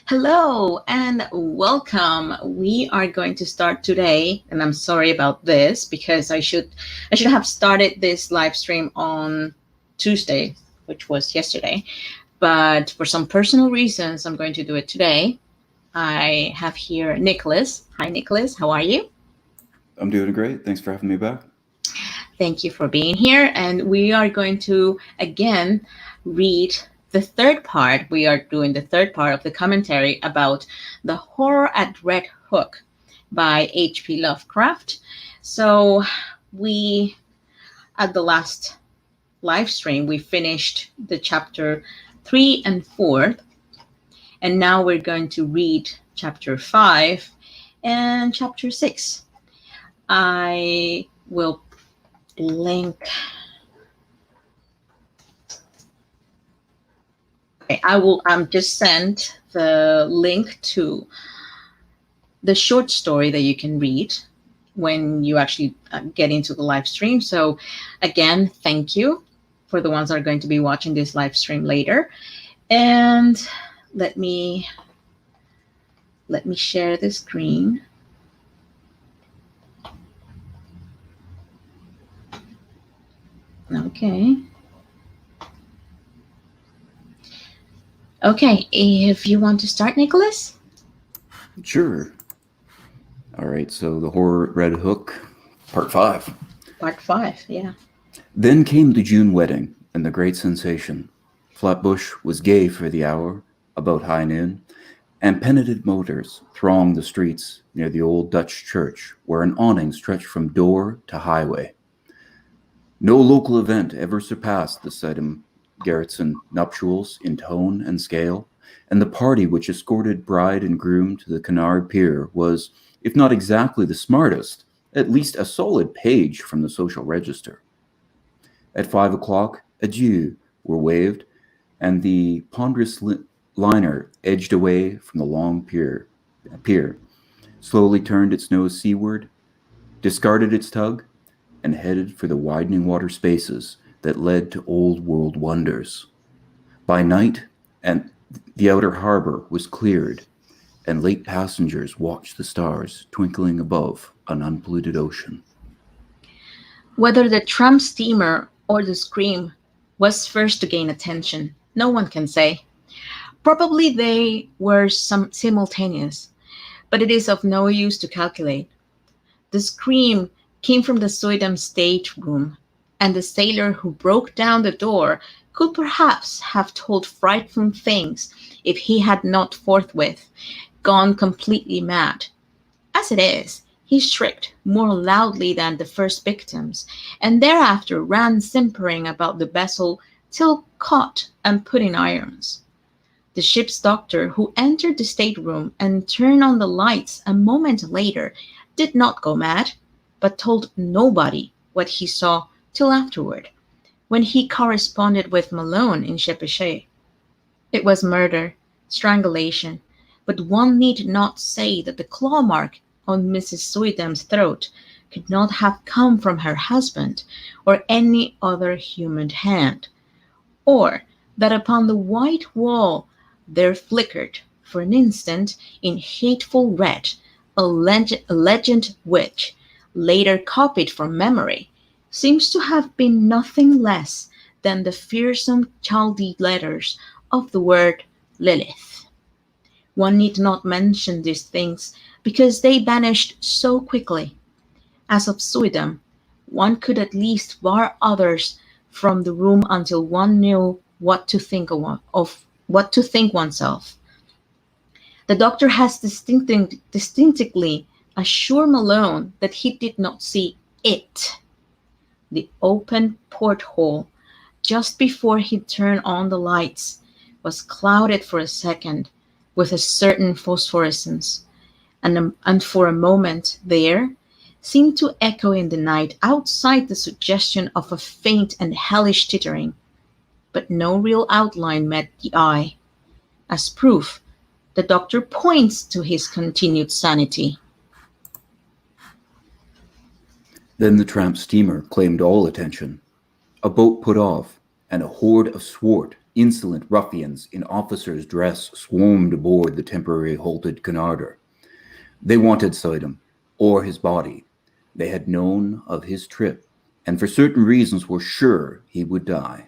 Hello and welcome. We are going to start today, and I'm sorry about this because I should have started this live stream on Tuesday, which was yesterday. But for some personal reasons, I'm going to do it today. I have here Nicholas. Hi, Nicholas. How are you? I'm doing great. Thanks for having me back. Thank you for being here. And we are going to again read the third part. We are doing the third part of the commentary about The Horror at Red Hook by H.P. Lovecraft. So, we, at the last live stream, we finished the chapter 3 and 4. And now we're going to read chapter 5 and chapter 6. I will link. Okay, I will just send the link to the short story that you can read when you actually get into the live stream. So again, thank you for the ones that are going to be watching this live stream later. And let me share the screen. Okay. Okay, if you want to start, Nicholas? Sure. All right, so The Horror at Red Hook, Part 5. Part 5, yeah. Then came the June wedding and the great sensation. Flatbush was gay for the hour, about high noon, and penitent motors thronged the streets near the old Dutch church, where an awning stretched from door to highway. No local event ever surpassed the Sidham Gerritsen nuptials in tone and scale, and the party which escorted bride and groom to the Canard Pier was, if not exactly the smartest, at least a solid page from the social register. At 5 o'clock, adieu were waved, and the ponderous liner edged away from the long pier, slowly turned its nose seaward, discarded its tug, and headed for the widening water spaces that led to old world wonders. By night, and the outer harbor was cleared, and late passengers watched the stars twinkling above an unpolluted ocean. Whether the tramp steamer or the scream was first to gain attention, no one can say. Probably they were simultaneous, but it is of no use to calculate. The scream came from the Suydam stateroom, and the sailor who broke down the door could perhaps have told frightful things if he had not forthwith gone completely mad. As it is, he shrieked more loudly than the first victims, and thereafter ran simpering about the vessel till caught and put in irons. The ship's doctor, who entered the stateroom and turned on the lights a moment later, did not go mad, but told nobody what he saw till afterward, when he corresponded with Malone in Shepeshe. It was murder, strangulation, but one need not say that the claw mark on Mrs. Suydam's throat could not have come from her husband or any other human hand, or that upon the white wall there flickered, for an instant, in hateful red, a legend which, later copied from memory, seems to have been nothing less than the fearsome Chaldee letters of the word Lilith. One need not mention these things because they vanished so quickly. As of Suydam, one could at least bar others from the room until one knew what to think of what to think oneself. The doctor has distinctly assured Malone that he did not see it. The open porthole, just before he turned on the lights, was clouded for a second with a certain phosphorescence, and for a moment there seemed to echo in the night outside the suggestion of a faint and hellish tittering, but no real outline met the eye. As proof, the doctor points to his continued sanity. Then the tramp steamer claimed all attention. A boat put off, and a horde of swart Insolent ruffians in officers' dress swarmed aboard the temporarily halted Cunarder. They wanted Sidham, or his body. They had known of his trip, and for certain reasons were sure he would die.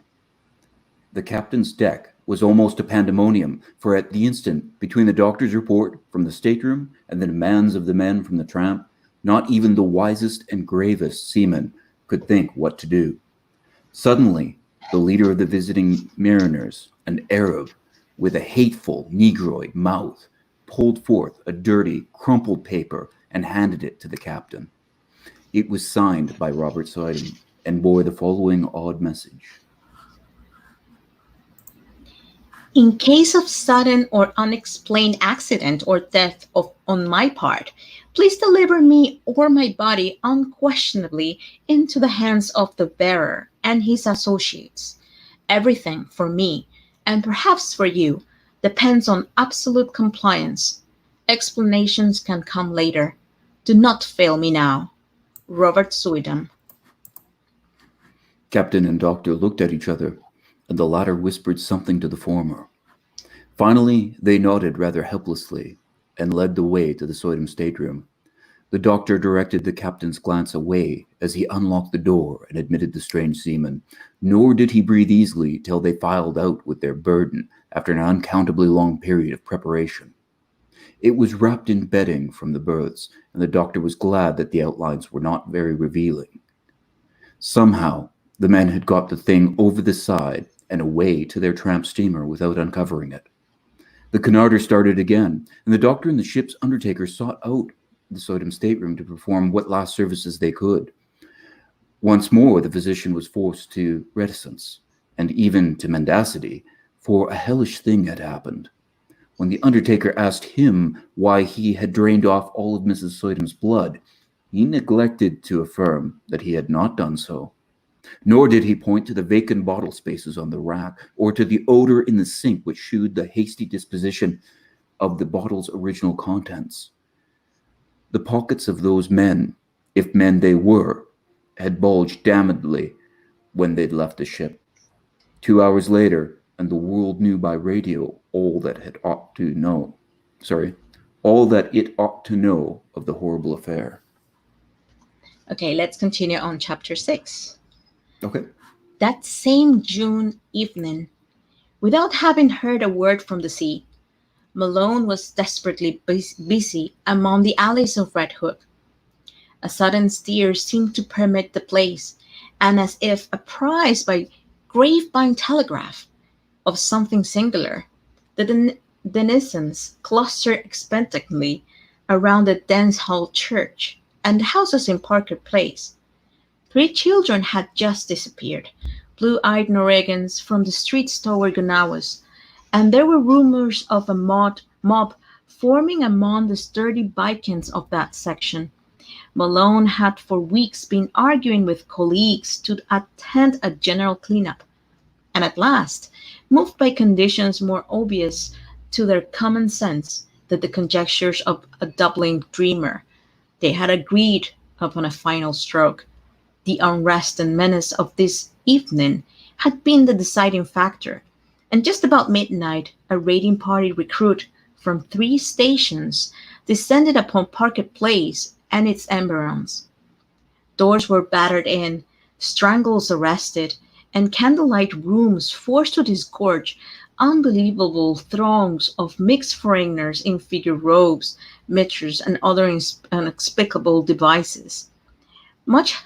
The captain's deck was almost a pandemonium, for at the instant between the doctor's report from the stateroom and the demands of the men from the tramp, not even the wisest and gravest seaman could think what to do. Suddenly, the leader of the visiting mariners, an Arab with a hateful negroid mouth, pulled forth a dirty, crumpled paper and handed it to the captain. It was signed by Robert Sidham and bore the following odd message. In case of sudden or unexplained accident or death on my part, please deliver me or my body unquestionably into the hands of the bearer and his associates. Everything for me, and perhaps for you, depends on absolute compliance. Explanations can come later. Do not fail me now. Robert Suidam. Captain and doctor looked at each other, and the latter whispered something to the former. Finally, they nodded rather helplessly and led the way to the Sidham stateroom. The doctor directed the captain's glance away as he unlocked the door and admitted the strange seaman, nor did he breathe easily till they filed out with their burden after an uncountably long period of preparation. It was wrapped in bedding from the berths, and the doctor was glad that the outlines were not very revealing. Somehow, the men had got the thing over the side and away to their tramp steamer without uncovering it. The Cunarder started again, and the doctor and the ship's undertaker sought out the Sidham stateroom to perform what last services they could. Once more, the physician was forced to reticence, and even to mendacity, for a hellish thing had happened. When the undertaker asked him why he had drained off all of Mrs. Sidham's blood, he neglected to affirm that he had not done so. Nor did he point to the vacant bottle spaces on the rack, or to the odor in the sink which shewed the hasty disposition of the bottle's original contents. The pockets of those men, if men they were, had bulged damnedly when they'd left the ship. 2 hours later, and the world knew by radio all that it ought to know of the horrible affair. Okay, let's continue on chapter 6. Okay. That same June evening, without having heard a word from the sea, Malone was desperately busy among the alleys of Red Hook. A sudden stir seemed to permeate the place, and as if apprised by grapevine telegraph of something singular, the denizens clustered expectantly around the Dance Hall Church and the houses in Parker Place. 3 children had just disappeared, blue-eyed Norwegians from the streets toward Gonawas, and there were rumors of a mob forming among the sturdy bikins of that section. Malone had for weeks been arguing with colleagues to attend a general cleanup, and at last, moved by conditions more obvious to their common sense than the conjectures of a Dublin dreamer, they had agreed upon a final stroke. The unrest and menace of this evening had been the deciding factor, and just about midnight a raiding party recruit from 3 stations descended upon Parker Place and its environs. Doors were battered in, strangles arrested, and candlelight rooms forced to disgorge unbelievable throngs of mixed foreigners in figured robes, mitres, and other inexplicable devices. Much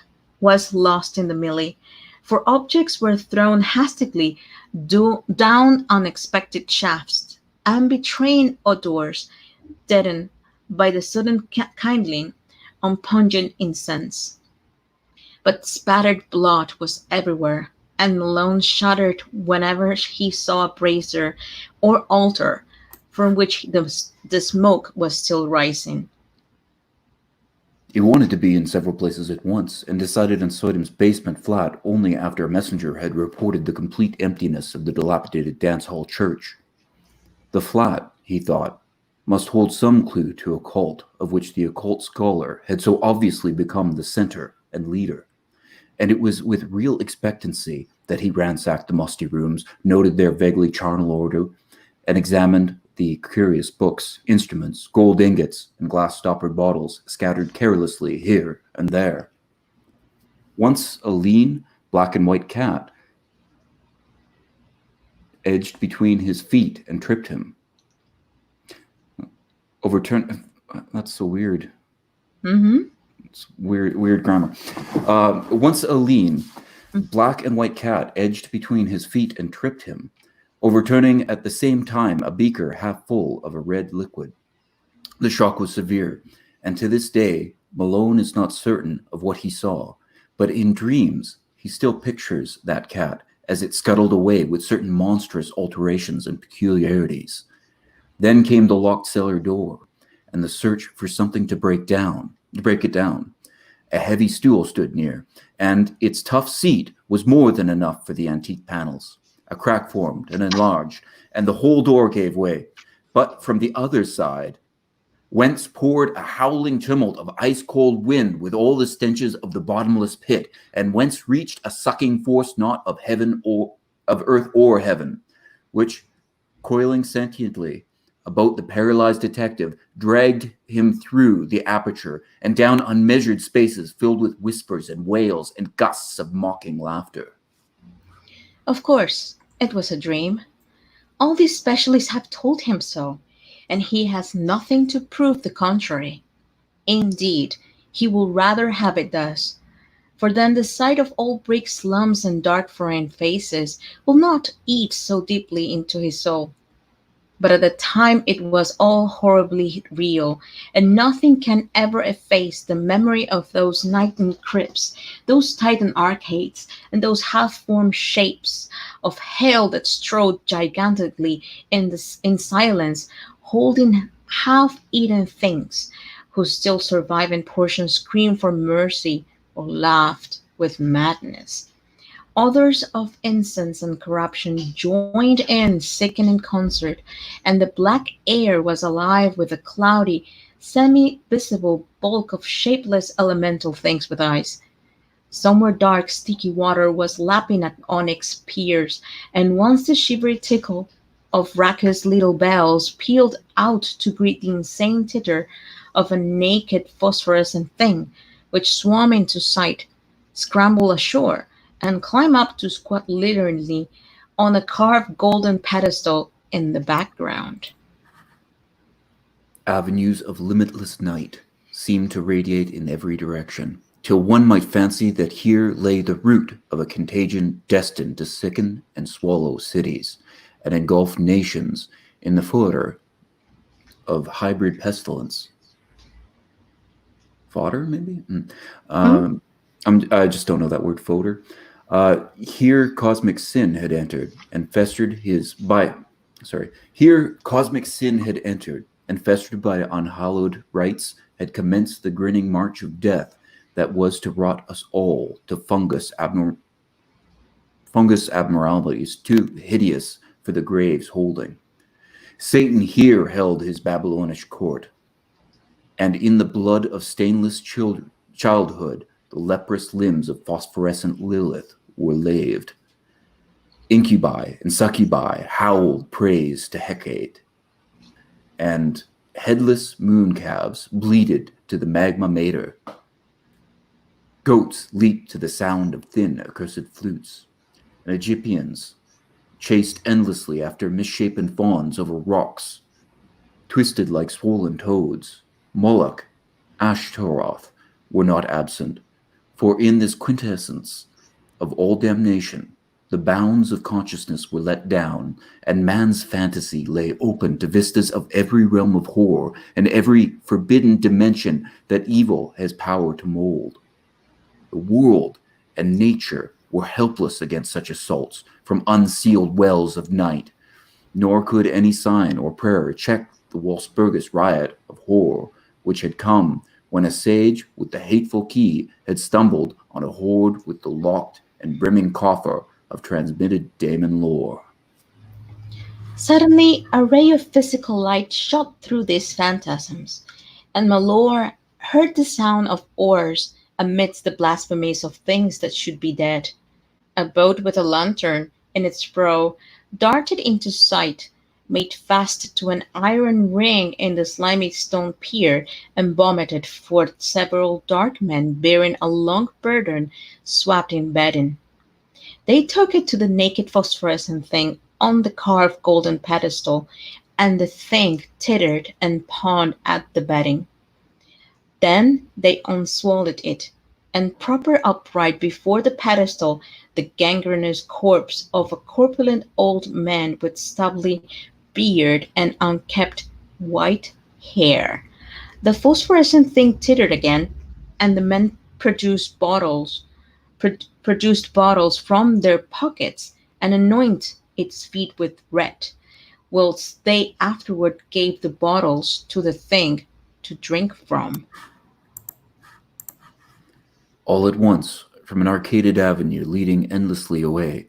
was lost in the melee, for objects were thrown hastily down unexpected shafts, and betraying odors deadened by the sudden kindling on pungent incense. But spattered blood was everywhere, and Malone shuddered whenever he saw a brazier or altar from which the smoke was still rising. He wanted to be in several places at once, and decided on Sidham's basement flat only after a messenger had reported the complete emptiness of the dilapidated dance hall church. The flat, he thought, must hold some clue to a cult of which the occult scholar had so obviously become the center and leader, and it was with real expectancy that he ransacked the musty rooms, noted their vaguely charnel order, and examined the curious books, instruments, gold ingots, and glass-stoppered bottles scattered carelessly here and there. Once a lean, black and white cat edged between his feet and tripped him. Overturned. That's so weird. Mm-hmm. It's weird grammar. Once a lean, black and white cat edged between his feet and tripped him, overturning at the same time a beaker half full of a red liquid. The shock was severe, and to this day, Malone is not certain of what he saw, but in dreams, he still pictures that cat as it scuttled away with certain monstrous alterations and peculiarities. Then came the locked cellar door, and the search for something to break it down. A heavy stool stood near, and its tough seat was more than enough for the antique panels. A crack formed and enlarged, and the whole door gave way. But from the other side, whence poured a howling tumult of ice-cold wind with all the stenches of the bottomless pit, and whence reached a sucking force not of heaven or of earth or heaven, which, coiling sentiently about the paralyzed detective, dragged him through the aperture and down unmeasured spaces filled with whispers and wails and gusts of mocking laughter. Of course, it was a dream. All these specialists have told him so, and he has nothing to prove the contrary. Indeed, he will rather have it thus, for then the sight of old brick slums and dark foreign faces will not eat so deeply into his soul. But at the time it was all horribly real, and nothing can ever efface the memory of those nightened crypts, those titan arcades, and those half-formed shapes of hell that strode gigantically in silence, holding half-eaten things, who still survive in portions screamed for mercy or laughed with madness. Odors of incense and corruption joined in sickening concert, and the black air was alive with a cloudy, semi-visible bulk of shapeless elemental things with eyes. Somewhere dark, sticky water was lapping at onyx piers, and once the shivery tickle of raucous little bells pealed out to greet the insane titter of a naked phosphorescent thing, which swam into sight, scramble ashore, and climb up to squat literally on a carved golden pedestal in the background. Avenues of limitless night seemed to radiate in every direction, till one might fancy that here lay the root of a contagion destined to sicken and swallow cities, and engulf nations in the fodder of hybrid pestilence. Fodder, maybe? Hmm? I just don't know that word, fodder. Here cosmic sin had entered and festered his by sorry. Here cosmic sin had entered and festered by unhallowed rites had commenced the grinning march of death that was to rot us all to fungus abnormalities too hideous for the grave's holding. Satan here held his Babylonish court, and in the blood of stainless childhood the leprous limbs of phosphorescent Lilith were laved. Incubi and succubi howled praise to Hecate, and headless mooncalves bleated to the magma mater. Goats leaped to the sound of thin, accursed flutes, and Egyptians chased endlessly after misshapen fawns over rocks, twisted like swollen toads. Moloch, Ashtaroth were not absent, for in this quintessence of all damnation, the bounds of consciousness were let down, and man's fantasy lay open to vistas of every realm of horror and every forbidden dimension that evil has power to mold. The world and nature were helpless against such assaults from unsealed wells of night, nor could any sign or prayer check the Walpurgis riot of horror which had come when a sage with the hateful key had stumbled on a hoard with the locked and brimming coffer of transmitted daemon lore. Suddenly, a ray of physical light shot through these phantasms, and Malor heard the sound of oars amidst the blasphemies of things that should be dead. A boat with a lantern in its prow darted into sight, made fast to an iron ring in the slimy stone pier, and vomited forth several dark men bearing a long burden swathed in bedding. They took it to the naked phosphorescent thing on the carved golden pedestal, and the thing tittered and pawned at the bedding. Then they unswallowed it, and propped upright before the pedestal the gangrenous corpse of a corpulent old man with stubbly beard and unkempt white hair. The phosphorescent thing tittered again, and the men produced bottles from their pockets and anointed its feet with red, whilst they afterward gave the bottles to the thing to drink from. All at once, from an arcaded avenue leading endlessly away,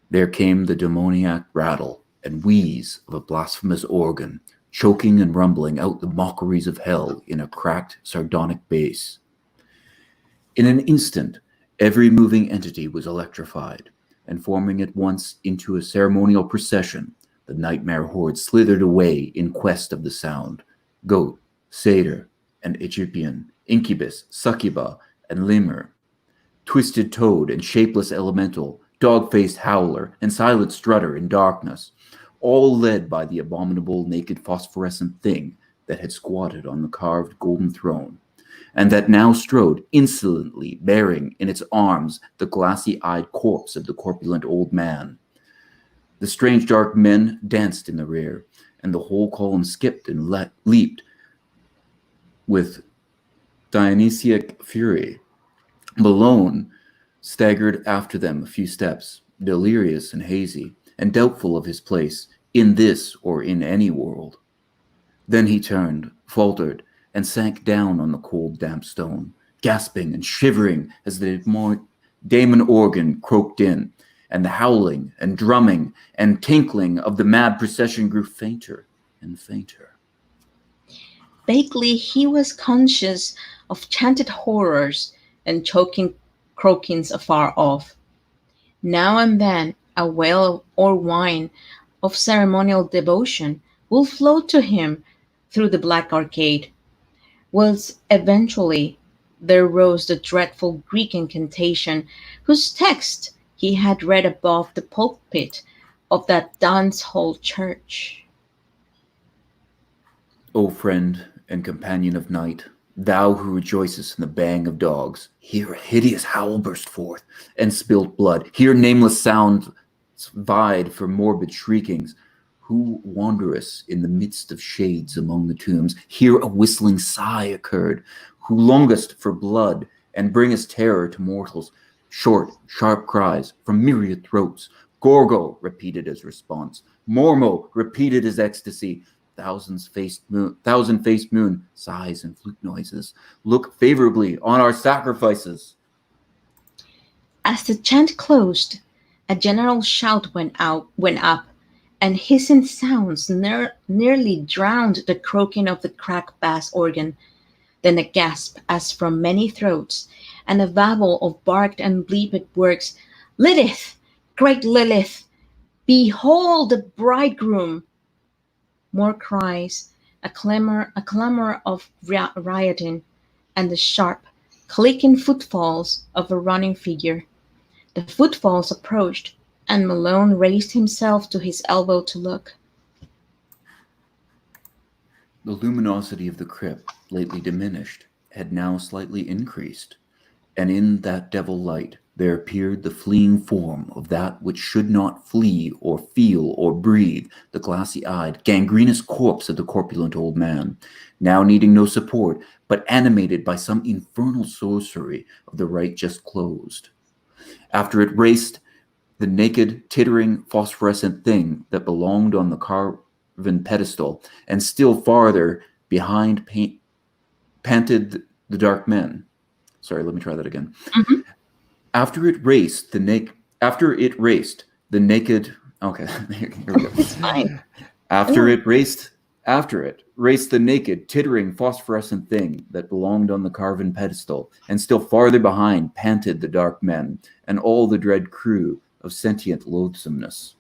there came the demoniac rattle and wheeze of a blasphemous organ, choking and rumbling out the mockeries of hell in a cracked, sardonic bass. In an instant, every moving entity was electrified, and forming at once into a ceremonial procession, the nightmare horde slithered away in quest of the sound. Goat, satyr, and Egyptian, incubus, succuba, and lemur, twisted toad and shapeless elemental, dog-faced howler, and silent strutter in darkness, all led by the abominable naked phosphorescent thing that had squatted on the carved golden throne, and that now strode insolently bearing in its arms the glassy-eyed corpse of the corpulent old man. The strange dark men danced in the rear, and the whole column skipped and leaped with Dionysiac fury. Malone staggered after them a few steps, delirious and hazy, and doubtful of his place in this or in any world. Then he turned, faltered, and sank down on the cold, damp stone, gasping and shivering as the daemon organ croaked in, and the howling and drumming and tinkling of the mad procession grew fainter and fainter. Vaguely he was conscious of chanted horrors and choking croakings afar off. Now and then a wail or whine of ceremonial devotion will float to him through the black arcade, whilst eventually there rose the dreadful Greek incantation whose text he had read above the pulpit of that dance-hall church. O friend and companion of night, thou who rejoicest in the baying of dogs, hear a hideous howl burst forth, and spilt blood. Hear nameless sounds vied for morbid shriekings. Who wanderest in the midst of shades among the tombs, hear a whistling sigh occurred. Who longest for blood, and bringest terror to mortals. Short, sharp cries from myriad throats. Gorgo repeated as response. Mormo repeated as ecstasy. Thousand-faced moon, sighs and flute noises. Look favorably on our sacrifices. As the chant closed, a general shout went up, and hissing sounds nearly drowned the croaking of the cracked bass organ. Then a gasp as from many throats, and a babble of barked and bleeped words. Lilith! Great Lilith! Behold the bridegroom! More cries, a clamor of rioting, and the sharp, clicking footfalls of a running figure. The footfalls approached, and Malone raised himself to his elbow to look. The luminosity of the crypt, lately diminished, had now slightly increased, and in that devil light there appeared the fleeing form of that which should not flee or feel or breathe, the glassy-eyed, gangrenous corpse of the corpulent old man, now needing no support, but animated by some infernal sorcery of the rite just closed. After it raced the naked, tittering, phosphorescent thing that belonged on the carven pedestal, and still farther behind panted the dark men. Sorry, let me try that again. Mhm. After it raced the naked. Okay, here we go. It's fine. After Oh. it raced After it raced the naked, tittering, phosphorescent thing that belonged on the carven pedestal, and still farther behind panted the dark men and all the dread crew of sentient loathsomeness.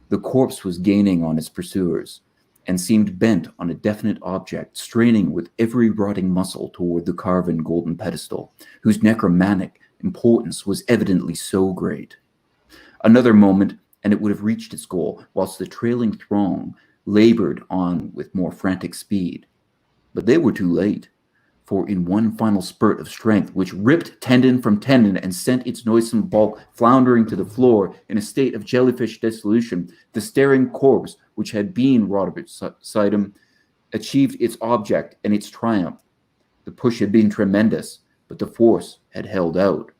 The corpse was gaining on its pursuers, and seemed bent on a definite object, straining with every rotting muscle toward the carven golden pedestal, whose necromantic importance was evidently so great. Another moment, and it would have reached its goal, whilst the trailing throng labored on with more frantic speed. But they were too late, for in one final spurt of strength, which ripped tendon from tendon and sent its noisome bulk floundering to the floor in a state of jellyfish dissolution, the staring corpse, which had been Robert Sidham, achieved its object and its triumph. The push had been tremendous, but the force had held out.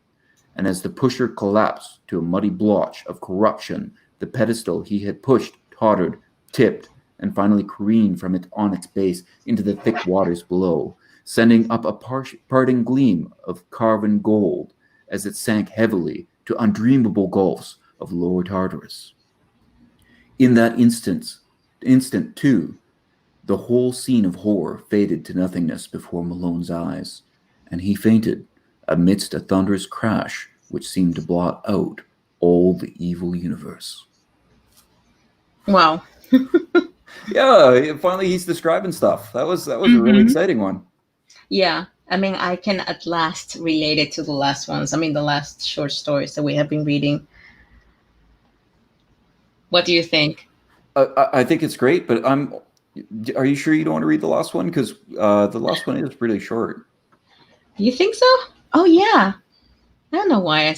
And as the pusher collapsed to a muddy blotch of corruption, the pedestal he had pushed tottered, tipped, and finally careened from it on its base into the thick waters below, sending up a parting gleam of carven gold as it sank heavily to undreamable gulfs of lower Tartarus. In that instant too, the whole scene of horror faded to nothingness before Malone's eyes, and he fainted amidst a thunderous crash which seemed to blot out all the evil universe. Wow. Yeah, finally he's describing stuff. That was a really exciting one. Yeah. I mean, I can at last relate it to the last ones. I mean, the last short stories that we have been reading. What do you think? I think it's great, but are you sure you don't want to read the last one? Because the last one is really short. You think so? Oh, yeah. I don't know why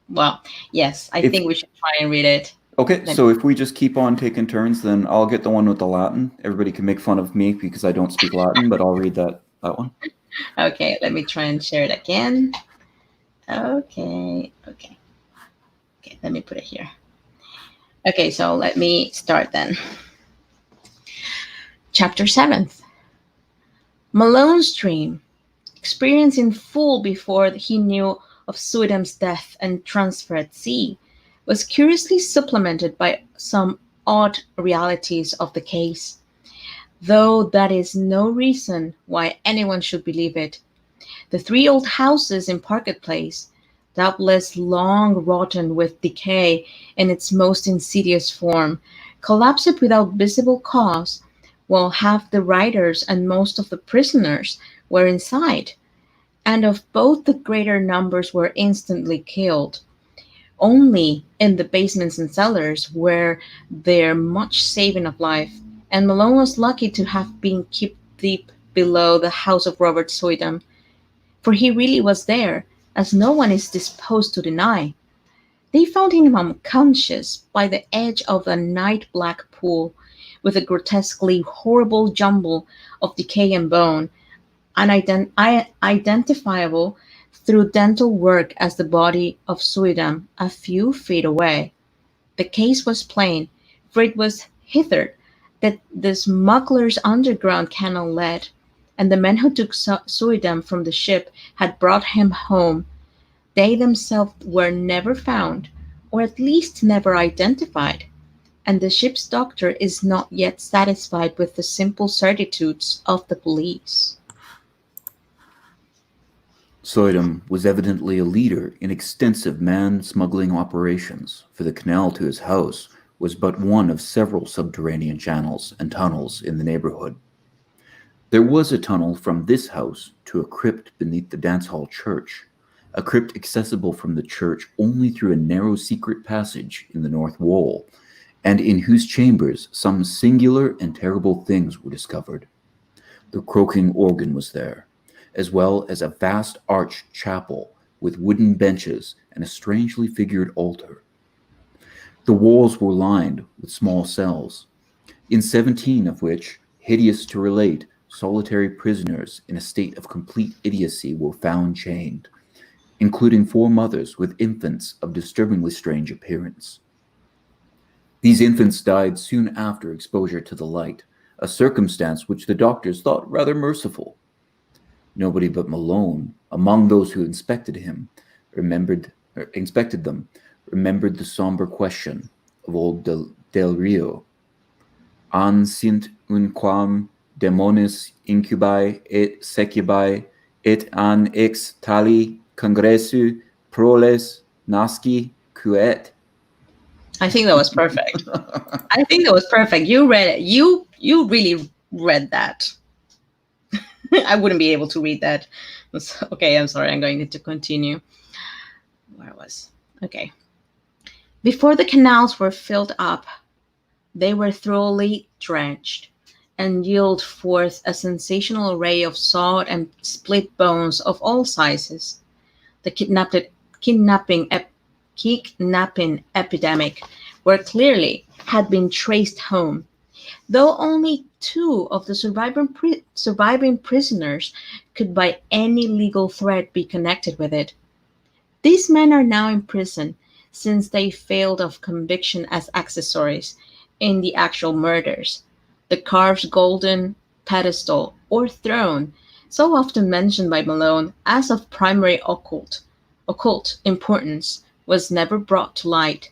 well, yes, I think we should try and read it. Okay, so if we just keep on taking turns, then I'll get the one with the Latin. Everybody can make fun of me because I don't speak Latin, but I'll read that one. Okay, let me try and share it again. Okay, let me put it here. Okay, so let me start then. Chapter 7. Malone's dream, experienced in full before he knew of Suidam's death and transfer at sea, was curiously supplemented by some odd realities of the case, though that is no reason why anyone should believe it. The 3 old houses in Parket Place, doubtless long rotten with decay in its most insidious form, collapsed without visible cause, while half the riders and most of the prisoners were inside, and of both the greater numbers were instantly killed. Only in the basements and cellars were there much saving of life, and Malone was lucky to have been kept deep below the house of Robert Soydam, for he really was there, as no one is disposed to deny. They found him unconscious by the edge of a night-black pool, with a grotesquely horrible jumble of decay and bone, identifiable through dental work as the body of Suidam a few feet away. The case was plain, for it was hither that the smuggler's underground canal led, and the men who took Suidam from the ship had brought him home. They themselves were never found, or at least never identified, and the ship's doctor is not yet satisfied with the simple certitudes of the police. Soydam was evidently a leader in extensive man-smuggling operations, for the canal to his house was but one of several subterranean channels and tunnels in the neighborhood. There was a tunnel from this house to a crypt beneath the dance hall church, a crypt accessible from the church only through a narrow secret passage in the north wall, and in whose chambers some singular and terrible things were discovered. The croaking organ was there, as well as a vast arched chapel with wooden benches and a strangely figured altar. The walls were lined with small cells, in 17 of which, hideous to relate, solitary prisoners in a state of complete idiocy were found chained, including 4 mothers with infants of disturbingly strange appearance. These infants died soon after exposure to the light, a circumstance which the doctors thought rather merciful. Nobody but Malone, among those who inspected them, remembered the somber question of old Del Rio. An sint unquam demonis incubi et secubi et an ex tali congressu proles nasci quet. I think that was perfect. I think that was perfect. You read it. You really read that. I wouldn't be able to read that. Okay, I'm sorry. I'm going to continue. Where was? Okay. Before the canals were filled up, they were thoroughly drenched, and yield forth a sensational array of sawed and split bones of all sizes. The kidnapping, ep- kidnapping epidemic, where clearly had been traced home, though only two of the surviving prisoners could by any legal thread be connected with it. These men are now in prison since they failed of conviction as accessories in the actual murders. The carved golden pedestal or throne, so often mentioned by Malone as of primary occult importance, was never brought to light,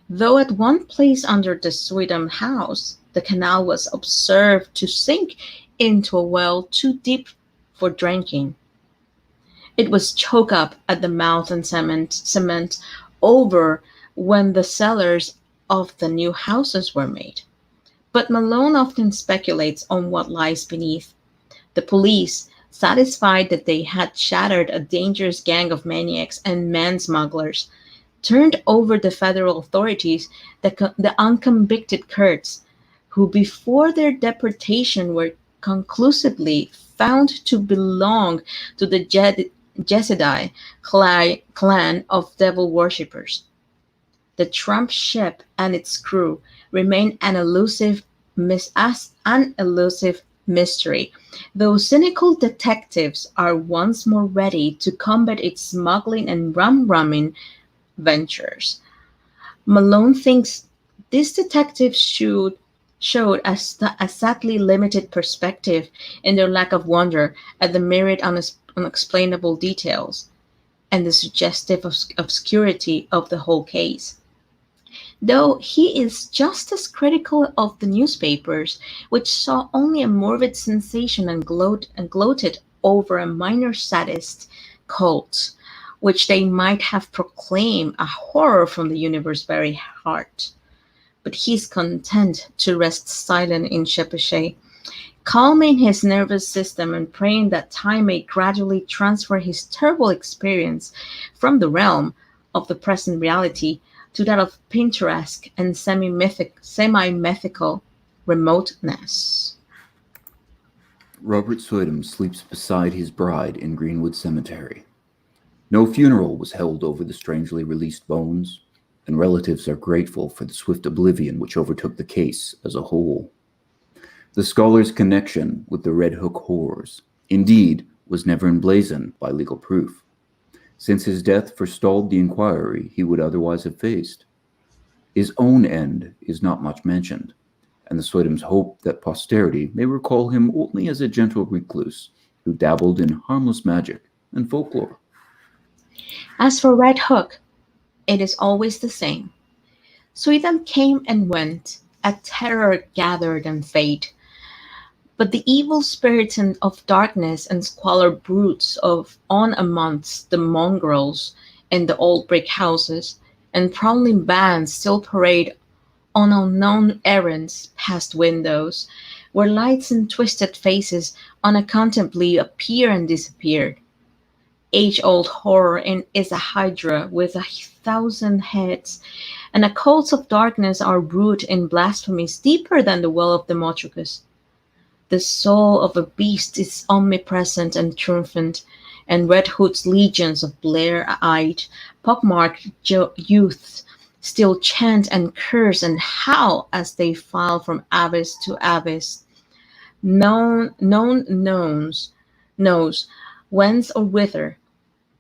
though at one place under the Sweden house the canal was observed to sink into a well too deep for drinking. It was choked up at the mouth and cement over when the cellars of the new houses were made. But Malone often speculates on what lies beneath. The police, satisfied that they had shattered a dangerous gang of maniacs and man smugglers, turned over the federal authorities the unconvicted Kurds, who before their deportation were conclusively found to belong to the Jezidi clan of devil worshippers. The Trump ship and its crew remain an elusive mystery, though cynical detectives are once more ready to combat its smuggling and rum-rumming ventures. Malone thinks these detectives showed a sadly limited perspective in their lack of wonder at the myriad unexplainable details and the suggestive obscurity of the whole case. Though he is just as critical of the newspapers, which saw only a morbid sensation and gloated over a minor sadist cult, which they might have proclaimed a horror from the universe's very heart. But he's content to rest silent in Shepeshe, calming his nervous system and praying that time may gradually transfer his terrible experience from the realm of the present reality to that of picturesque and semi-mythical remoteness. Robert Swedham sleeps beside his bride in Greenwood Cemetery. No funeral was held over the strangely released bones, and relatives are grateful for the swift oblivion which overtook the case as a whole. The scholar's connection with the Red Hook horrors, indeed, was never emblazoned by legal proof, since his death forestalled the inquiry he would otherwise have faced. His own end is not much mentioned, and the Swedhams hope that posterity may recall him only as a gentle recluse who dabbled in harmless magic and folklore. As for Red Hook, it is always the same. Sweden came and went, a terror gathered and fade, but the evil spirits of darkness and squalor broods of on amongst the mongrels in the old brick houses, and prowling bands still parade on unknown errands past windows, where lights and twisted faces unaccountably appear and disappear. Age-old horror is a hydra with 1,000 heads, and occults of darkness are brewed in blasphemies deeper than the well of Democritus. The soul of a beast is omnipresent and triumphant, and Red Hood's legions of blear-eyed, pockmarked youths still chant and curse and howl as they file from abyss to abyss. Knows whence or whither,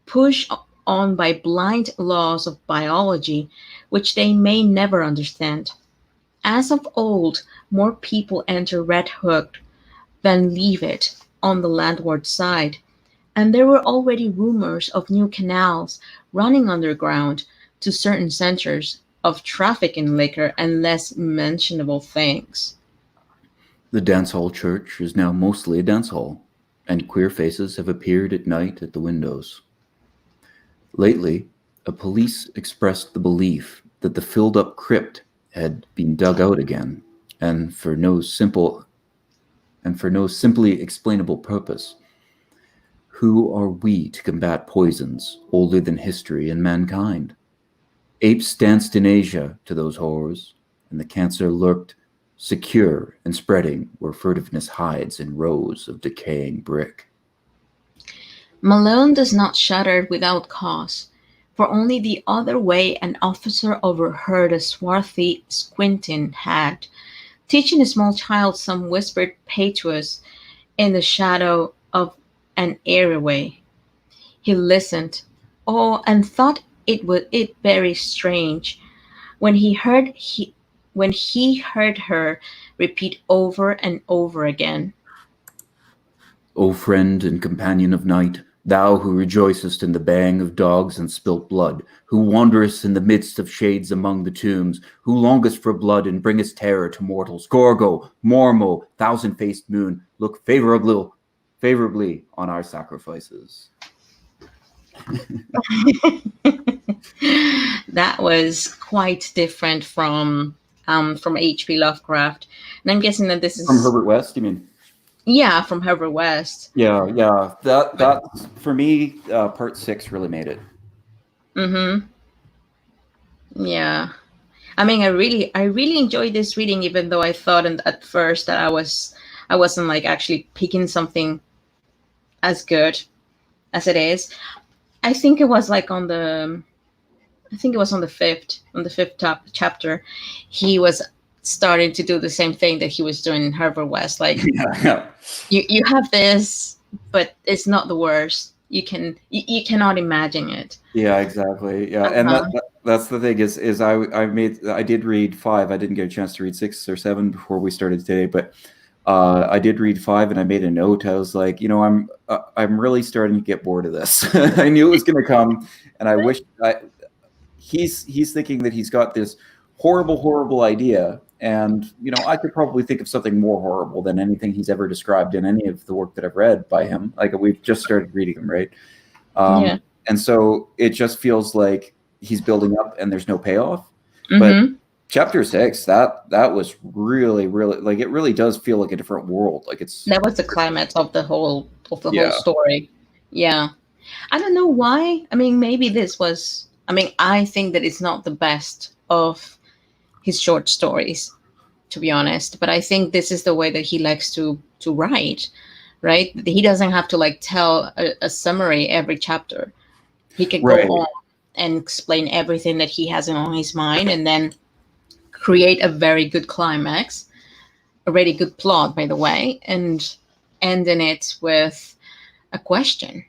pushed on by blind laws of biology which they may never understand. As of old, more people enter Red Hook than leave it on the landward side, and there were already rumors of new canals running underground to certain centers of traffic in liquor and less mentionable things. The dance hall church is now mostly a dance hall, and queer faces have appeared at night at the windows. Lately, a police expressed the belief that the filled-up crypt had been dug out again, and for no simply explainable purpose. Who are we to combat poisons older than history and mankind? Apes danced in Asia to those horrors, and the cancer lurked secure and spreading where furtiveness hides in rows of decaying brick. Malone does not shudder without cause, for only the other way an officer overheard a swarthy, squinting hag teaching a small child some whispered patois in the shadow of an airway. He listened, and thought it very strange when he heard her repeat over and over again. O friend and companion of night, thou who rejoicest in the baying of dogs and spilt blood, who wanderest in the midst of shades among the tombs, who longest for blood and bringest terror to mortals, Gorgo, Mormo, thousand-faced moon, look favorably on our sacrifices. That was quite different from H.P. Lovecraft, and I'm guessing that this From is Herbert West, you mean? from Herbert West. Yeah. That for me, part 6 really made it. Mm-hmm. Yeah. I mean, I really enjoyed this reading, even though I thought at first that I wasn't like actually picking something as good as it is. I think it was like I think it was on the fifth chapter, he was starting to do the same thing that he was doing in Herbert West. Like Yeah. you have this, but it's not the worst. You cannot imagine it. Yeah, exactly. Yeah, and Uh-huh. that's the thing is I did read 5. I didn't get a chance to read 6 or 7 before we started today, but I did read 5, and I made a note. I was like, I'm really starting to get bored of this. I knew it was going to come, and I wish he's thinking that he's got this horrible idea, and I could probably think of something more horrible than anything he's ever described in any of the work that I've read by him. Like, we've just started reading him, right? Yeah. And so it just feels like he's building up and there's no payoff. But Mm-hmm. chapter 6, that was really, really, like, it really does feel like a different world. Like, it's That was the climax of the whole yeah. story. Yeah. I don't know why. I mean, maybe this was. I mean, I think that it's not the best of his short stories, to be honest. But I think this is the way that he likes to write, right? He doesn't have to like tell a summary every chapter. He can go Right. on and explain everything that he has on his mind, and then create a very good climax, a really good plot, by the way, and ending it with a question.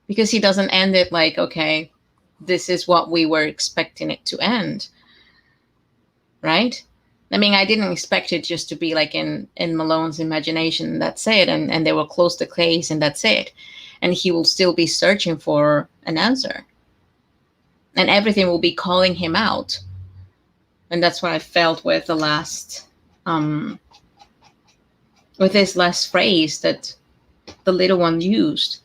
Because he doesn't end it like, okay, this is what we were expecting it to end, right? I mean, I didn't expect it just to be like in Malone's imagination, that's it, and they will close the case and that's it. And he will still be searching for an answer. And everything will be calling him out. And that's what I felt with the last with this last phrase that the little one used,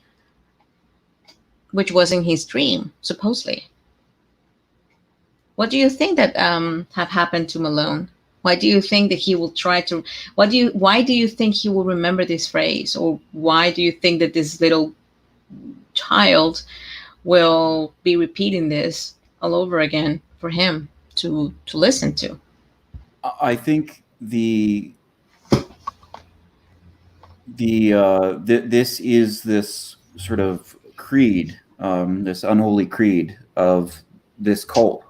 which was in his dream, supposedly. What do you think that have happened to Malone? Why do you think that he will try to? Why do you think he will remember this phrase, or why do you think that this little child will be repeating this all over again for him to listen to? I think this is this sort of creed, this unholy creed of this cult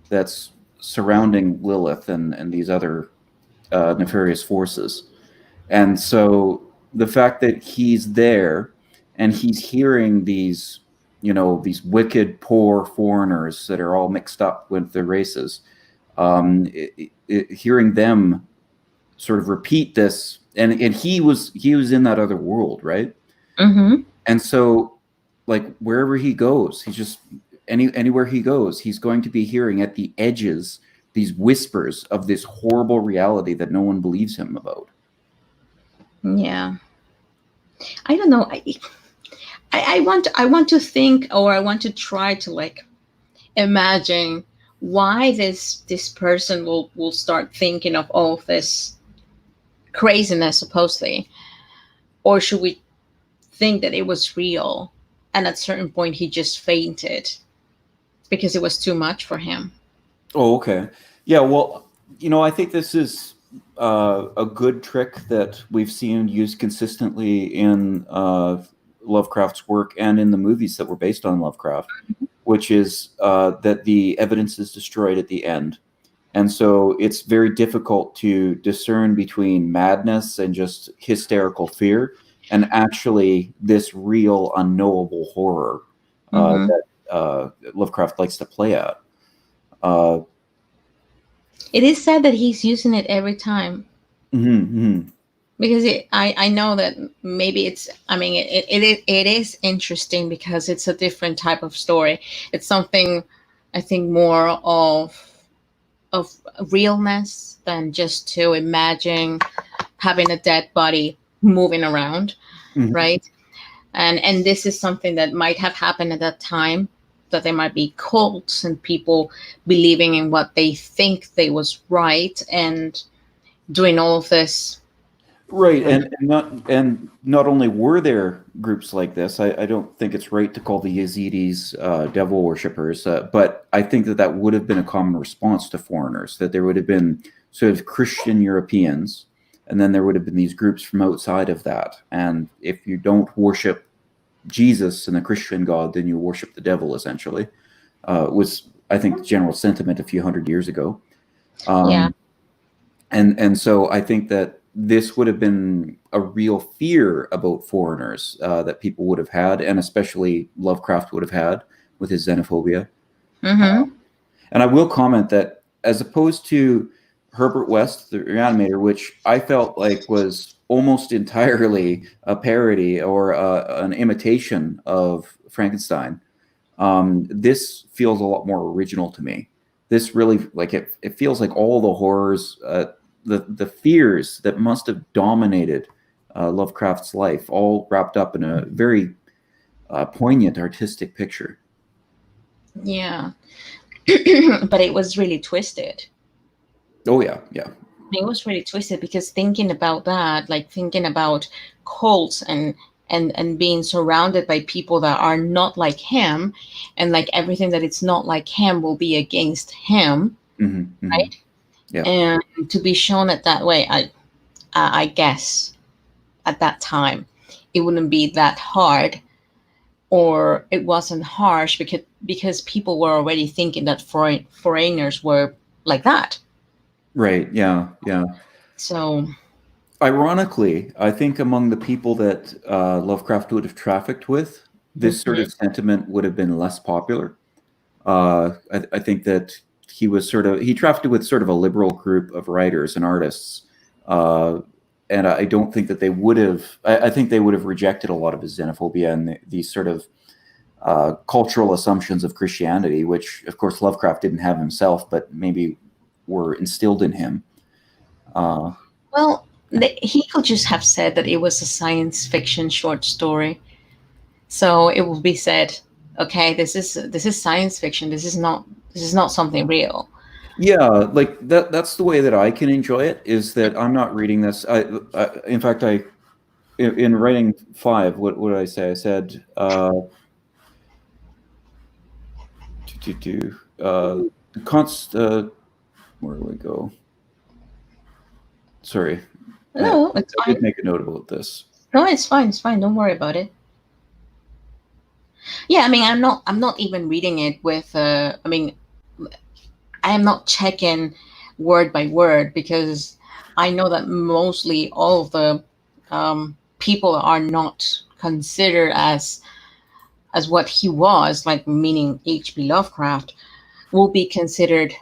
that's surrounding Lilith and these other nefarious forces. And so the fact that he's there and he's hearing these wicked poor foreigners that are all mixed up with their races, hearing them sort of repeat this, and he was in that other world, right? Mm-hmm. And so, like, wherever he goes, he's just anywhere he goes, he's going to be hearing at the edges these whispers of this horrible reality that no one believes him about. Yeah. I don't know. I want to think, or I want to try to like imagine why this person will start thinking of all of this craziness supposedly, or should we think that it was real and at a certain point he just fainted because it was too much for him. Oh, okay. Yeah, well, I think this is a good trick that we've seen used consistently in Lovecraft's work and in the movies that were based on Lovecraft, which is that the evidence is destroyed at the end. And so it's very difficult to discern between madness and just hysterical fear and actually this real unknowable horror Mm-hmm. that Lovecraft likes to play at. Uh, It is sad that he's using it every time, mhm. because I know that maybe it's, I mean, it is interesting because it's a different type of story. It's something, I think, more of realness than just to imagine having a dead body moving around, Mhm. right? And this is something that might have happened at that time, that there might be cults and people believing in what they think they was right and doing all of this. Right, and not only were there groups like this, I don't think it's right to call the Yazidis devil worshippers, but I think that that would have been a common response to foreigners, that there would have been sort of Christian Europeans, and then there would have been these groups from outside of that. And if you don't worship Jesus and the Christian God, then you worship the devil, essentially, was, I think, the general sentiment a few hundred years ago. Yeah. Um, and so I think that this would have been a real fear about foreigners that people would have had, and especially Lovecraft would have had with his xenophobia. Mm-hmm. And I will comment that as opposed to Herbert West, the reanimator, which I felt like was almost entirely a parody or an imitation of Frankenstein, this feels a lot more original to me. This really, like, it feels like all the horrors, the fears that must have dominated Lovecraft's life, all wrapped up in a very poignant artistic picture. Yeah. But it was really twisted. Oh yeah, yeah. It was really twisted because thinking about that, like thinking about cults and being surrounded by people that are not like him, and like everything that it's not like him will be against him, Hmm, hmm. right? Yeah. And to be shown it that way, I guess at that time it wouldn't be that hard, or it wasn't harsh because people were already thinking that foreigners were like that. Right. Yeah. Yeah. So Ironically, I think among the people that Lovecraft would have trafficked with, this sort mhm. of sentiment would have been less popular. I think that he trafficked with sort of a liberal group of writers and artists, uh, and I don't think that they would have. I think they would have rejected a lot of his xenophobia and these sort of cultural assumptions of Christianity, which of course Lovecraft didn't have himself, but maybe were instilled in him. Uh, Well, he could just have said that it was a science fiction short story. So it will be said, okay, this is science fiction. This is not something real. Yeah, like that's the way that I can enjoy it, is that I'm not reading this. In fact, in writing five, what did I say? I said const where do we go? Sorry. I, No, it's I did fine. make a note about this. No, it's fine. It's fine. Don't worry about it. Yeah, I mean, I'm not even reading it with. I mean, I am not checking word by word because I know that mostly all of the people are not considered as what he was, like meaning H.P. Lovecraft, will be considered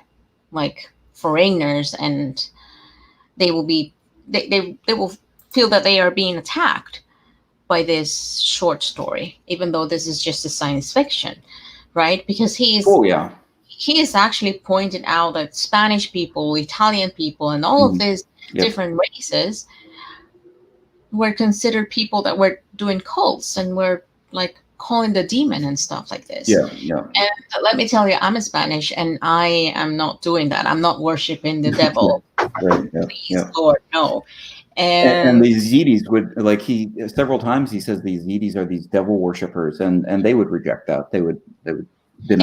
like foreigners, and they will be they will feel that they are being attacked by this short story, even though this is just a science fiction, right? Because Oh yeah. he is actually pointed out that Spanish people, Italian people, and all of Mhm. these Yep. different races were considered people that were doing cults and were like calling the demon and stuff like this. Yeah. Yeah. And let me tell you, I'm a Spanish and I am not doing that. I'm not worshiping the Yeah. devil. Right. Yeah. Please, Yeah. Lord, no. And And these Zedis would like he several times he says these Zedis are these devil worshippers, and they would reject that. They would deny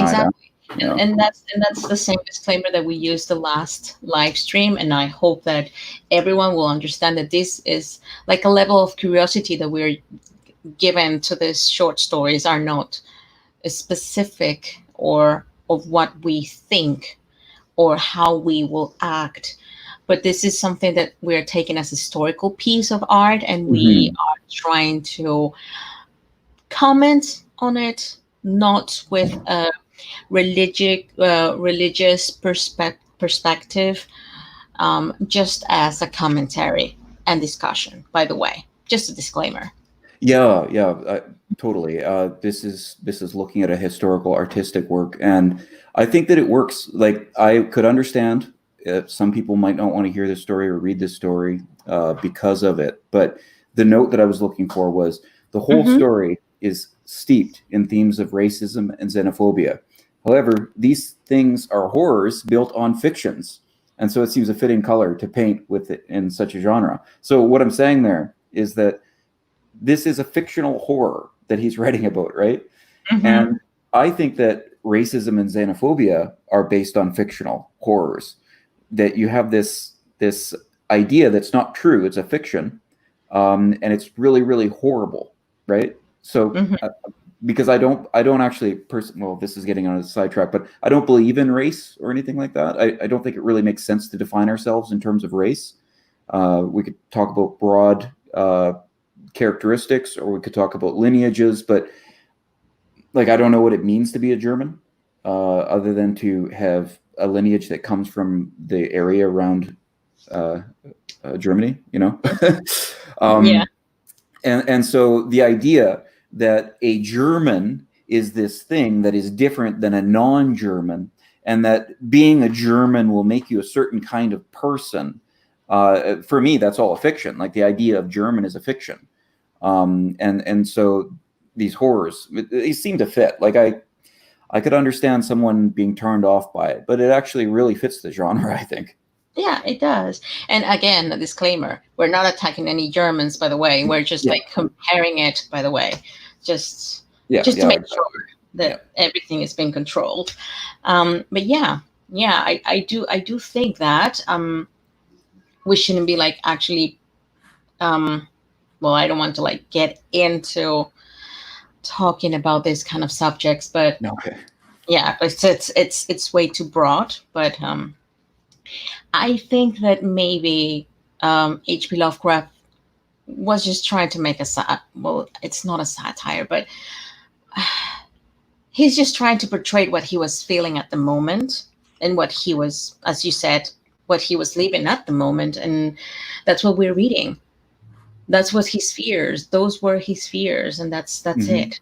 that. exactly. You know. And that's the same disclaimer that we used the last live stream. And I hope that everyone will understand that this is like a level of curiosity that we're given to these short stories are not specific or of what we think or how we will act, but this is something that we're taking as a historical piece of art, and we Hmm. are trying to comment on it not with a religious perspective, just as a commentary and discussion, by the way, just a disclaimer. Yeah, yeah, totally. This is looking at a historical artistic work, and I think that it works. Like I could understand some people might not want to hear this story or read this story because of it, but the note that I was looking for was the whole Mm-hmm. story is steeped in themes of racism and xenophobia. However, these things are horrors built on fictions, and so it seems a fitting color to paint with it in such a genre. So what I'm saying there is that this is a fictional horror that he's writing about, right? Mm-hmm. And I think that racism and xenophobia are based on fictional horrors. That you have this idea that's not true; it's a fiction, and it's really really horrible, right? So Mm-hmm. because I don't actually well, this is getting on a sidetrack, but I don't believe in race or anything like that. I don't think it really makes sense to define ourselves in terms of race. We could talk about broad characteristics, or we could talk about lineages, but like I don't know what it means to be a German, other than to have a lineage that comes from the area around uh, Germany, you know. Yeah. um, and so the idea that a German is this thing that is different than a non-German, and that being a German will make you a certain kind of person. For me, that's all a fiction. Like the idea of German is a fiction, and so these horrors they seem to fit. Like I could understand someone being turned off by it, but it actually really fits the genre, I think. Yeah, it does. And again, a disclaimer: we're not attacking any Germans, by the way. We're just Yeah, like comparing it, by the way, just yeah, just to yeah, make sure exactly. Yeah. that everything is being controlled. But yeah, yeah, I do think that we shouldn't be like actually. Um, well, I don't want to like get into talking about this kind of subjects, but Okay. yeah, it's way too broad. But I think that maybe H.P. Lovecraft was just trying to make well, it's not a satire, but he's just trying to portray what he was feeling at the moment and what he was, as you said, what he was living at the moment, and that's what we're reading. That's what his fears. Those were his fears, and that's Hmm. it.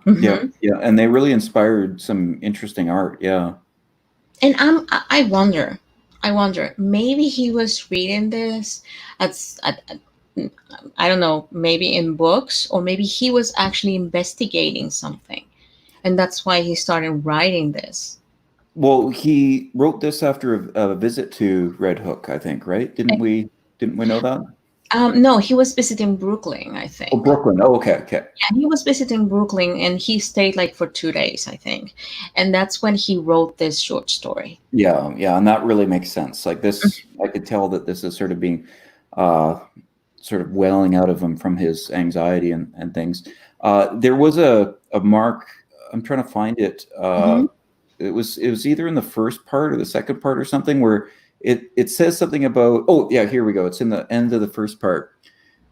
Yeah, Hmm. yeah, and they really inspired some interesting art. Yeah. And I wonder, maybe he was reading this at I don't know, maybe in books, or maybe he was actually investigating something, and that's why he started writing this. Well, he wrote this after a visit to Red Hook, I think, right? Didn't we know that? No, he was visiting Brooklyn, I Oh, think. Brooklyn. Oh, okay, okay. Yeah, he was visiting Brooklyn, and he stayed like for 2 days, I think, and that's when he wrote this short story. Yeah, yeah, and that really makes sense. Like this, I could tell that this is sort of being, uh, sort of welling out of him from his anxiety and things. There was a mark. I'm trying to find it. Hmm. It was either in the first part or the second part or something where it says something about. Oh yeah, here we go. It's in the end of the first part.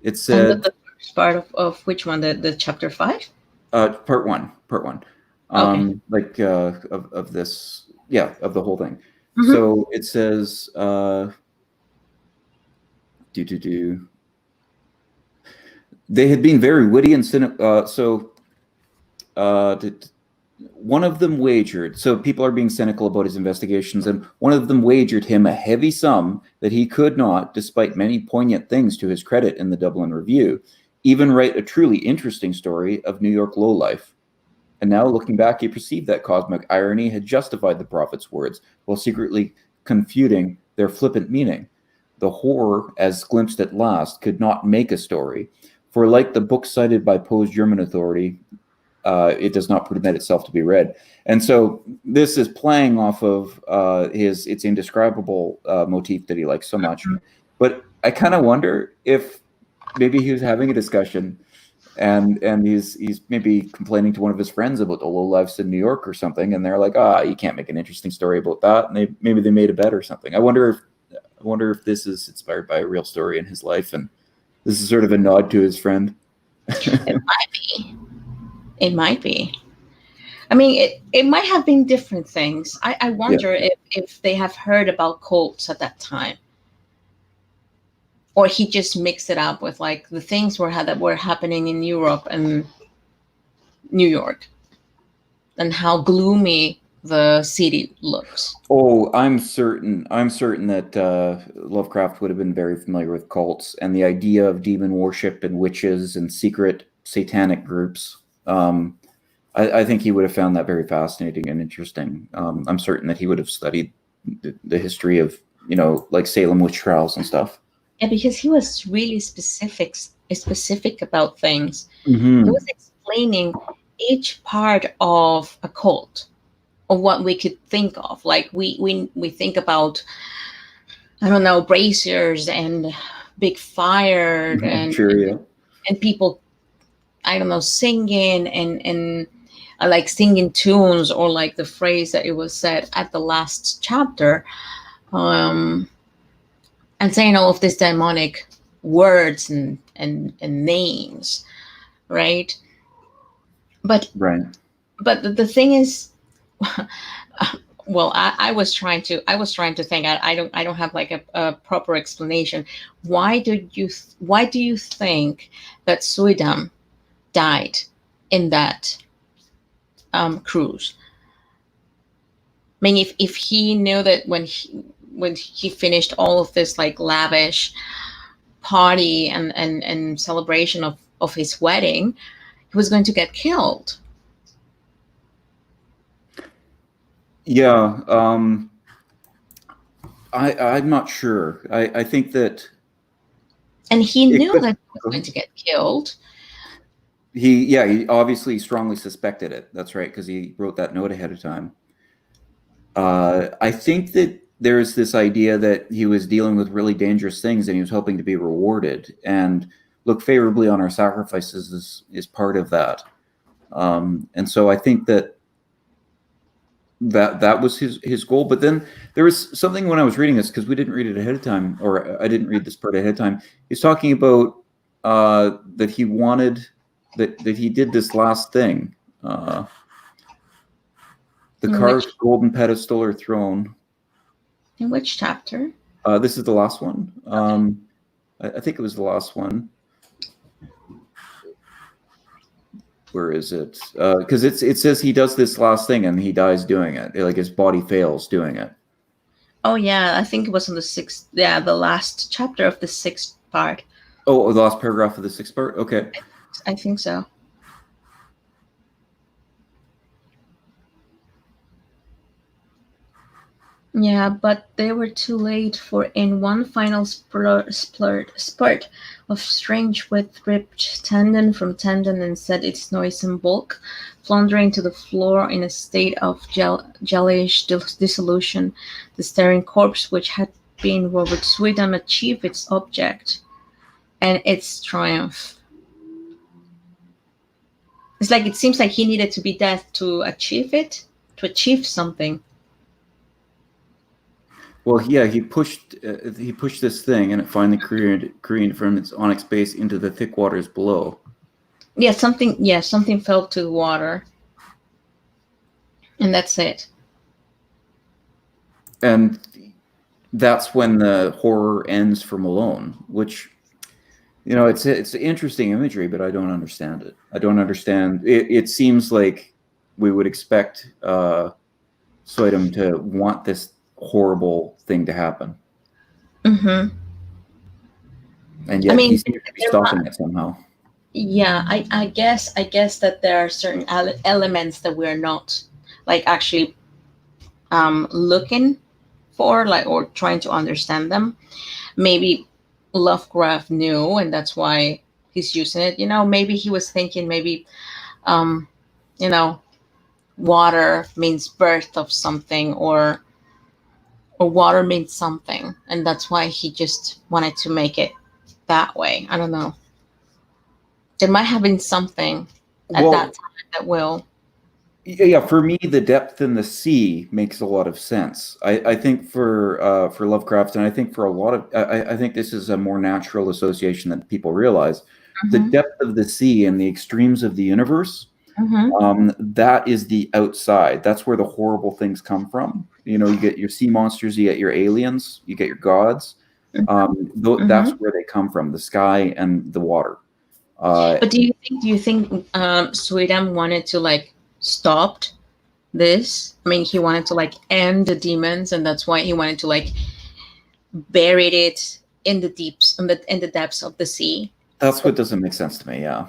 It And said the first part of which one? The chapter 5? part one, Okay. like of this, yeah, of the whole thing. Hmm. So it says do they had been very witty and so one of them wagered, so people are being cynical about his investigations, and one of them wagered him a heavy sum that he could not, despite many poignant things to his credit in the Dublin Review, even write a truly interesting story of New York lowlife. And now, looking back, he perceived that cosmic irony had justified the prophet's words, while secretly confuting their flippant meaning. The horror, as glimpsed at last, could not make a story, for like the book cited by Poe's German authority, it does not permit itself to be read. And so this is playing off of his "it's indescribable" motif that he likes so much. But I kind of wonder if maybe he was having a discussion and he's maybe complaining to one of his friends about the lowlifes in New York or something, and they're like, you can't make an interesting story about that, and maybe they made a bet or something. I wonder if this is inspired by a real story in his life, and this is sort of a nod to his friend. It might be. It might be. I mean, it might have been different things. I wonder if they have heard about cults at that time, or he just mixed it up with like the things that were happening in Europe and New York, and how gloomy the city looks. Oh, I'm certain that Lovecraft would have been very familiar with cults and the idea of demon worship and witches and secret satanic groups. I think he would have found that very fascinating and interesting. I'm certain that he would have studied the history of, like Salem witch trials and stuff. Yeah, because he was really specific about things. Mm-hmm. He was explaining each part of a cult, of what we could think of. Like we think about, I don't know, braziers and big fire and people, I don't know, singing and like singing tunes, or like the phrase that it was said at the last chapter, and saying all of these demonic words and names, right? But the thing is, well, I was trying to think. I don't have like a proper explanation. Why do you think that Suidam died in that cruise? I mean, if he knew that when he finished all of this like lavish party and celebration of his wedding, he was going to get killed. Yeah, I'm not sure. I think that, and he knew that he was going to get killed. He obviously strongly suspected it. That's right, because he wrote that note ahead of time. I think that there's this idea that he was dealing with really dangerous things and he was hoping to be rewarded, and look favorably on our sacrifices is part of that. And so I think that was his goal. But then there was something when I was reading this, because we didn't read it ahead of time, or I didn't read this part ahead of time. He's talking about that he wanted that he did this last thing. The carved golden pedestal or throne. In which chapter? This is the last one. I think it was the last one. Where is it? Because it says he does this last thing and he dies doing it. Like his body fails doing it. Oh yeah, I think it was on the sixth. Yeah, the last chapter of the sixth part. Oh, the last paragraph of the sixth part. Okay. I think so. Yeah, but they were too late, for in one final spurt of strange width ripped tendon from tendon and set its noisome bulk, floundering to the floor in a state of jellish dissolution. The staring corpse, which had been Robert Sweetnam, achieved its object and its triumph. It's like it seems like he needed to be dead to achieve it, to achieve something. Well, yeah, he pushed this thing, and it finally careened from its onyx base into the thick waters below. Yeah, something fell to the water, and that's it. And that's when the horror ends for Malone, which, it's interesting imagery, but I don't understand it. I don't understand. It seems like we would expect Soidam to want this horrible thing to happen, Mm-hmm. and I yet he mean, seems to be stopping it somehow. yeah, I guess that there are certain elements that we're not like actually looking for, like, or trying to understand them. Maybe Lovecraft knew, and that's why he's using it. Maybe he was thinking, maybe um, you know, water means birth of something, or water means something, and that's why he just wanted to make it that way. I don't know. There might have been something at that Well, time that will. yeah, for me, the depth in the sea makes a lot of sense. I think for Lovecraft, and I think for a lot of, I think this is a more natural association than people realize. The Hmm. depth of the sea and the extremes of the universe, Hmm. that is the outside. That's where the horrible things come from. You get your sea monsters, you get your aliens, you get your gods. That's Hmm. where they come from, the sky and the water. Uh, But do you think Sweden wanted to like stop this? I mean, he wanted to like end the demons, and that's why he wanted to like bury it in the deeps, in the depths of the sea. that's what doesn't make sense to me. Yeah.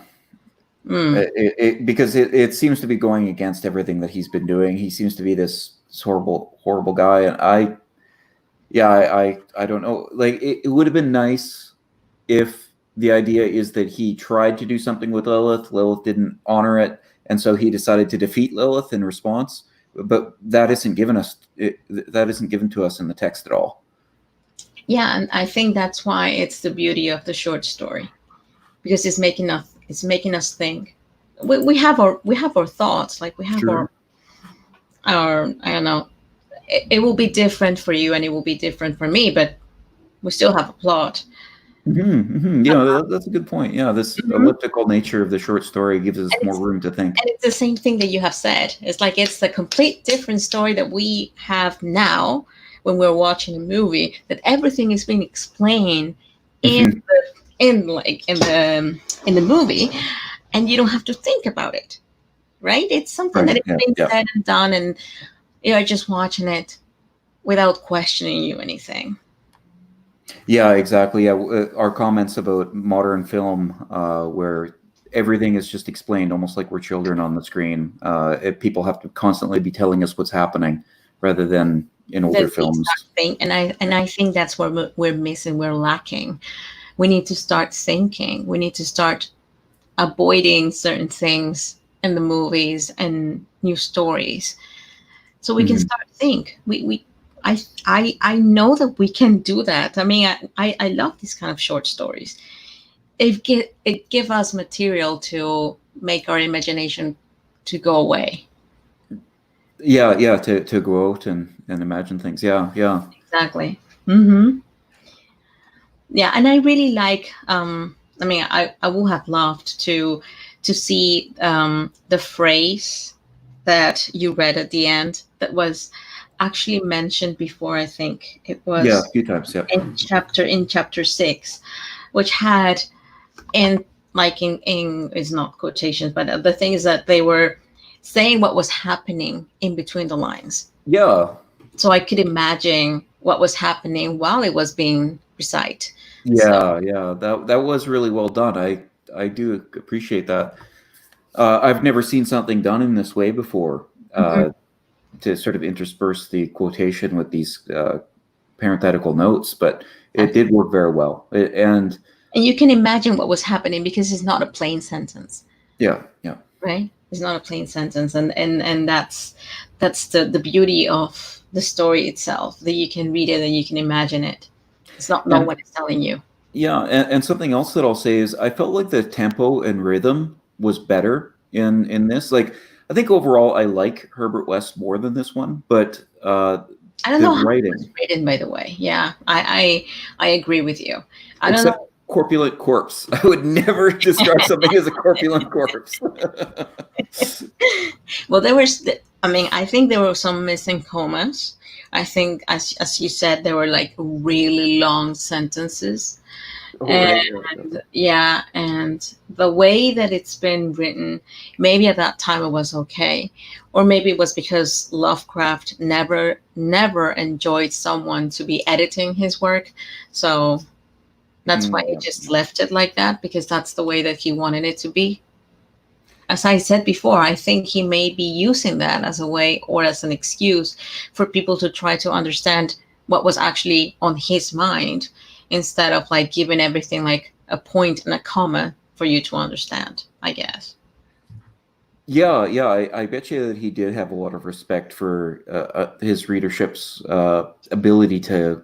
Mm. Because it seems to be going against everything that he's been doing. He seems to be this horrible, horrible guy. And I don't know. Like, it would have been nice if the idea is that he tried to do something with Lilith. Lilith didn't honor it. And so he decided to defeat Lilith in response. But that isn't given to us in the text at all. Yeah, and I think that's why it's the beauty of the short story, because it's making us think. We have our thoughts, like we have our Sure. our I don't know. It will be different for you, and it will be different for me, but we still have a plot. Yeah, that's a good point. Yeah, this Mhm. elliptical nature of the short story gives And us more room to think. it's the same thing that you have said. It's like it's the complete different story that we have now when we're watching a movie. That everything is being explained in in the movie, and you don't have to think about it, right? It's something that Right. is Yeah. being Yeah. said and done, and you're just watching it without questioning you anything. Yeah, exactly. Yeah, our comments about modern film, where everything is just explained almost like we're children on the screen. People have to constantly be telling us what's happening, rather than in older That's the exact films. thing, and I think that's where we're missing, we're lacking. We need to start thinking. We need to start avoiding certain things in the movies and new stories, so we can Hmm. start think. I know that we can do that. I mean, I love these kind of short stories. It give us material to make our imagination to go away. Yeah, yeah. To go out and imagine things. Yeah, yeah, Exactly. Hmm. Yeah, and I really like. I mean, I would have loved to see the phrase that you read at the end that was actually mentioned before. I think it yeah. was A few times. Yeah. in chapter 6, which had, in like in it's not quotations, but the thing is that they were saying what was happening in between the lines, Yeah. so I could imagine what was happening while it was being recited. So. Yeah, yeah, that was really well done. I do appreciate that. I've never seen something done in this way before, Mhm. to sort of intersperse the quotation with these parenthetical notes, but it did work very well. And And you can imagine what was happening because it's not a plain sentence, yeah, yeah, right? It's not a plain sentence, and that's the beauty of the story itself, that you can read it and you can imagine it. It's not no and one is telling you. yeah, and something else that I'll say is I felt like the tempo and rhythm was better in this. Like, I think overall I like Herbert West more than this one, but I don't the know how it was writing. written, by the way. Yeah, I agree with you. I don't Except know. corpulent corpse. I would never describe something as a corpulent corpse. Well, there was, I mean, I think there were some missing commas. I think, as you said, there were like really long sentences. Oh, And right. Yeah. yeah, and the way that it's been written, maybe at that time it was okay. Or maybe it was because Lovecraft never enjoyed someone to be editing his work. So that's why he Yeah. just left it like that, because that's the way that he wanted it to be. As I said before, I think he may be using that as a way or as an excuse for people to try to understand what was actually on his mind, instead of like giving everything like a point and a comma for you to understand, I guess. Yeah. I bet you that he did have a lot of respect for his readership's ability to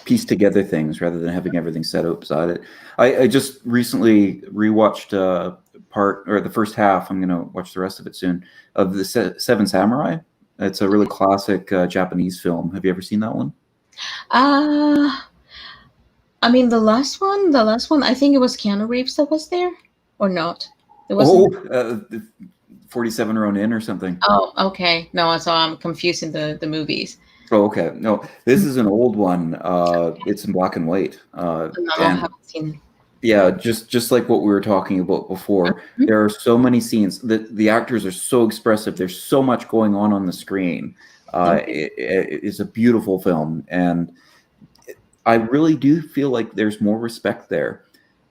piece together things rather than having everything set out beside it. I just recently rewatched part or the first half. I'm gonna watch the rest of it soon of the Seven Samurai. It's a really classic Japanese film. Have you ever seen that one? Uh I mean the last one, I think it was Keanu Reeves that was there, or not. There wasn't. Oh, 47 Ronin or something. Oh, okay. No, so I'm confusing the movies. Oh, okay. No, this is an old one. It's in black and white. No, I And haven't seen. yeah, just like what we were talking about before, Mhm. there are so many scenes. The actors are so expressive. There's so much going on the screen. Okay. It is a beautiful film, and I really do feel like there's more respect there.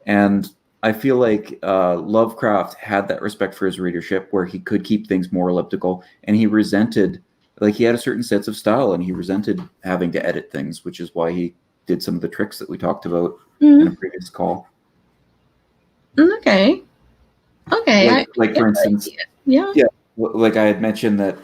And I feel like Lovecraft had that respect for his readership, where he could keep things more elliptical, and he resented, like he had a certain sense of style, and he resented having to edit things, which is why he did some of the tricks that we talked about in a Mhm. previous call. Okay. Okay. I Like get for the instance, idea. Yeah. yeah, like I had mentioned that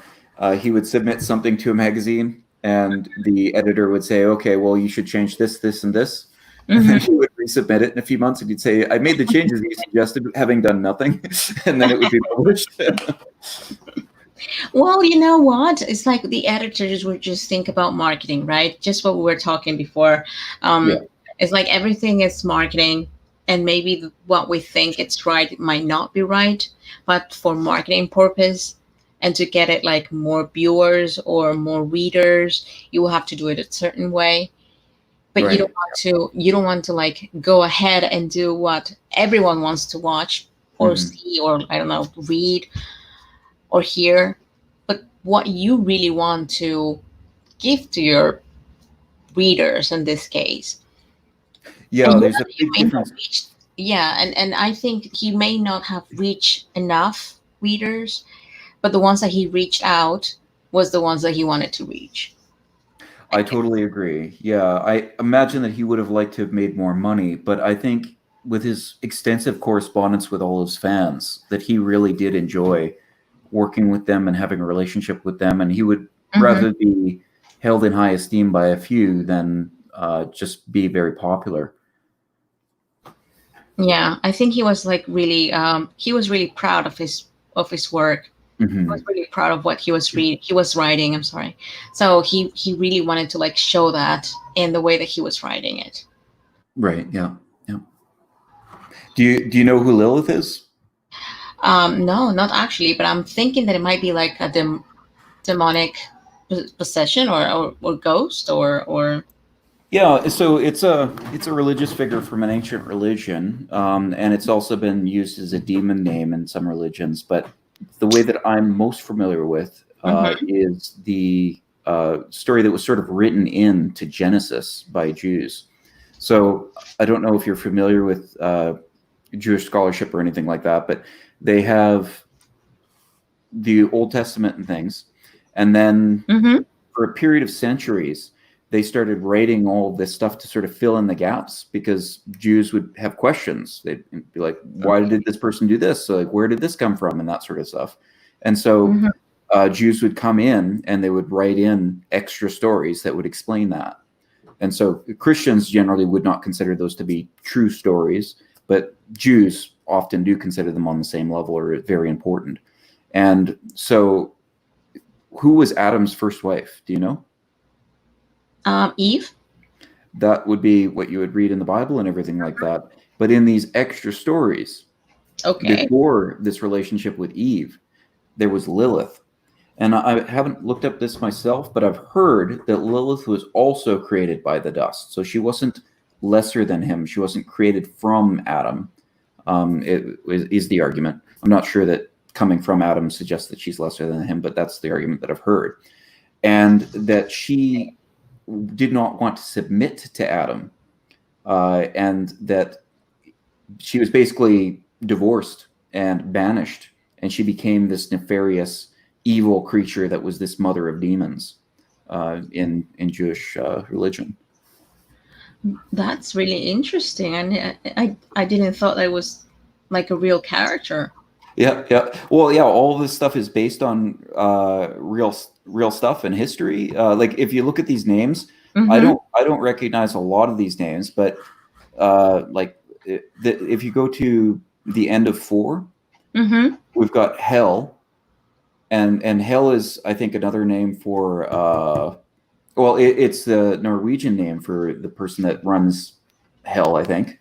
he would submit something to a magazine, and the editor would say, "Okay, well, you should change this, this, and this." And then Hmm. he would resubmit it in a few months, and he'd say, "I made the changes you suggested, having done nothing," and then it would be published. Well, you know what? It's like the editors would just think about marketing, right? Just what we were talking before. Yeah, Um, it's like everything is marketing, and maybe what we think it's right might not be right, but for marketing purpose and to get it like more viewers or more readers, you will have to do it a certain way. But right. you don't want to like go ahead and do what everyone wants to watch or Hmm. see, or I don't know, read or hear, but what you really want to give to your readers in this case. And Yeah, yeah, there's a you big may not difference. reach. Yeah, and I think he may not have reached enough readers, but the ones that he reached out was the ones that he wanted to reach. I I think. totally agree. Yeah, I imagine that he would have liked to have made more money, but I think with his extensive correspondence with all his fans, that he really did enjoy working with them and having a relationship with them, and he would Hmm. rather be held in high esteem by a few than just be very popular. Yeah, I think he was like really. He was really proud of his work. He was Hmm. really proud of what he was writing. I'm sorry. So he really wanted to like show that in the way that he was writing it. Right. Yeah. Yeah. Do you know who Lilith is? No, not actually, but I'm thinking that it might be like a demonic possession, or ghost, or. Yeah, so it's a religious figure from an ancient religion, and it's also been used as a demon name in some religions. But the way that I'm most familiar with Hmm. is the story that was sort of written into Genesis by Jews. So I don't know if you're familiar with Jewish scholarship or anything like that, but they have the Old Testament and things, and then Hmm. for a period of centuries, they started writing all of this stuff to sort of fill in the gaps because Jews would have questions. They'd be like, "Why did this person do this? So, like, where did this come from?" and that sort of stuff. And so Hmm. Jews would come in and they would write in extra stories that would explain that. And so Christians generally would not consider those to be true stories, but Jews often do consider them on the same level or very important. And so, who was Adam's first wife? Do you know? Eve. That would be what you would read in the Bible and everything like that. But in these extra stories, Okay. before this relationship with Eve, there was Lilith. And I haven't looked up this myself, but I've heard that Lilith was also created by the dust. So she wasn't lesser than him. She wasn't created from Adam, is the argument. I'm not sure that coming from Adam suggests that she's lesser than him, but that's the argument that I've heard. And that she did not want to submit to Adam, and that she was basically divorced and banished, and she became this nefarious, evil creature that was this mother of demons in Jewish religion. That's really interesting, and I didn't thought that was like a real character. Yeah, yeah. Well, yeah. All this stuff is based on real stuff and history. Like if you look at these names, I don't recognize a lot of these names, but if you go to the end of 4, we've got hell, and hell is, I think, another name for it's the Norwegian name for the person that runs hell, I think.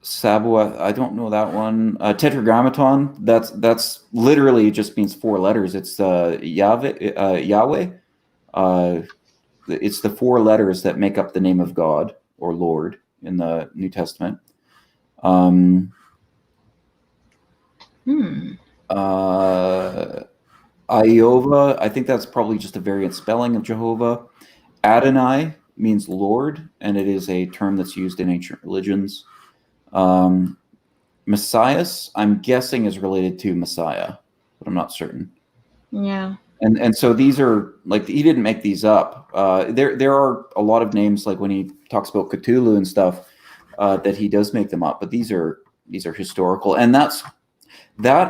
Sabua, I don't know that one. Tetragrammaton, that's literally just means 4 letters. It's Yahweh. It's the 4 letters that make up the name of God or Lord in the New Testament. Iova, I think that's probably just a variant spelling of Jehovah. Adonai means Lord, and it is a term that's used in ancient religions. Messias, I'm guessing, is related to Messiah, but I'm not certain. Yeah. And so these are, like, he didn't make these up. There are a lot of names, like when he talks about Cthulhu and stuff, that he does make them up, but these are historical. And that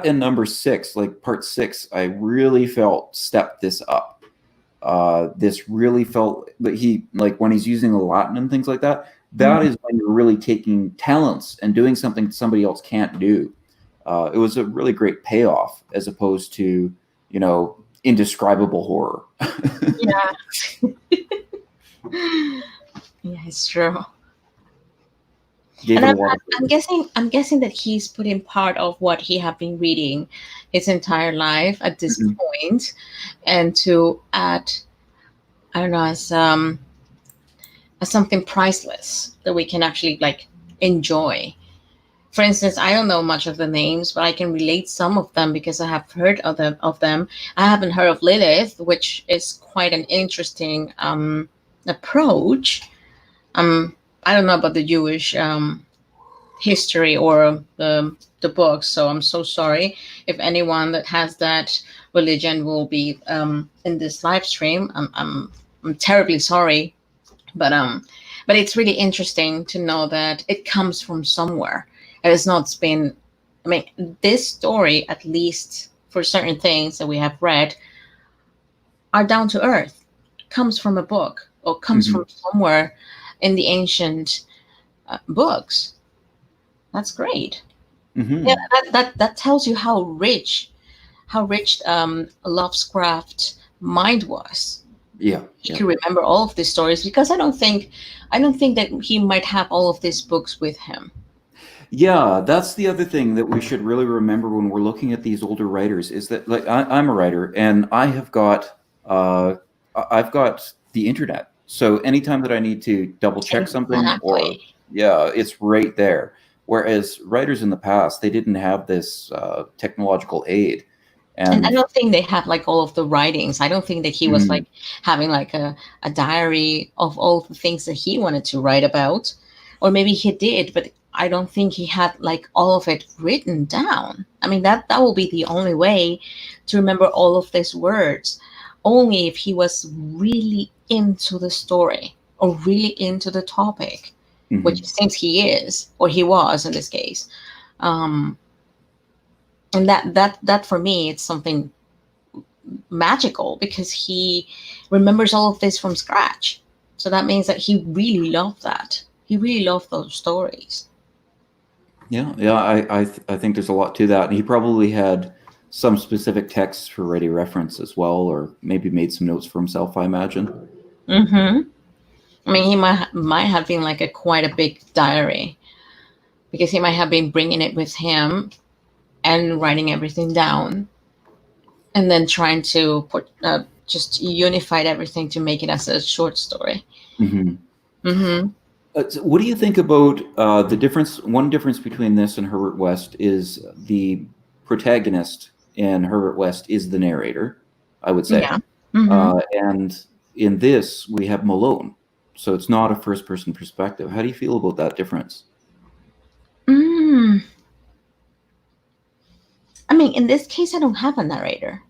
and number 6, like part 6, I really felt stepped this up. This really felt that he, like when he's using the Latin and things like that, that is when you're really taking talents and doing something somebody else can't do. It was a really great payoff, as opposed to, indescribable horror. Yeah. Yeah, it's true. Gave And it a lot of- I'm guessing that he's putting part of what he had been reading his entire life at this point, and to add, I don't know, as something priceless that we can actually like enjoy. For instance, I don't know much of the names, but I can relate some of them because I have heard of them. I haven't heard of Lilith, which is quite an interesting approach. I don't know about the Jewish history or the books, so I'm so sorry if anyone that has that religion will be in this live stream. I'm terribly sorry, but it's really interesting to know that it comes from somewhere. It has not been. I mean, this story, at least for certain things that we have read, are down to earth. Comes from a book or comes from somewhere in the ancient books. That's great. Yeah, that tells you how rich Lovecraft's mind was. Yeah, He could remember all of these stories, because I don't think that he might have all of these books with him. Yeah, that's the other thing that we should really remember when we're looking at these older writers, is that, like, I'm a writer, and I've got the internet. So anytime that I need to double check something, it's right there. Whereas writers in the past, they didn't have this technological aid. And I don't think they had like all of the writings. I don't think that he was like having like a diary of all the things that he wanted to write about. Or maybe he did, but I don't think he had like all of it written down. I mean, that will be the only way to remember all of these words. Only if he was really into the story or really into the topic, which it seems he is, or he was in this case. And that for me, it's something magical, because he remembers all of this from scratch. So that means that he really loved that. He really loved those stories. Yeah, I think there's a lot to that. And he probably had some specific texts for ready reference as well, or maybe made some notes for himself, I imagine. I mean, he might have been like quite a big diary, because he might have been bringing it with him and writing everything down, and then trying to put just unified everything to make it as a short story. Hmm. Mm-hmm. So what do you think about the difference? One difference between this and Herbert West is the protagonist in Herbert West is the narrator, I would say. Yeah. Mm-hmm. And in this, we have Malone. So it's not a first person perspective. How do you feel about that difference? Mm. I mean, in this case, I don't have a narrator.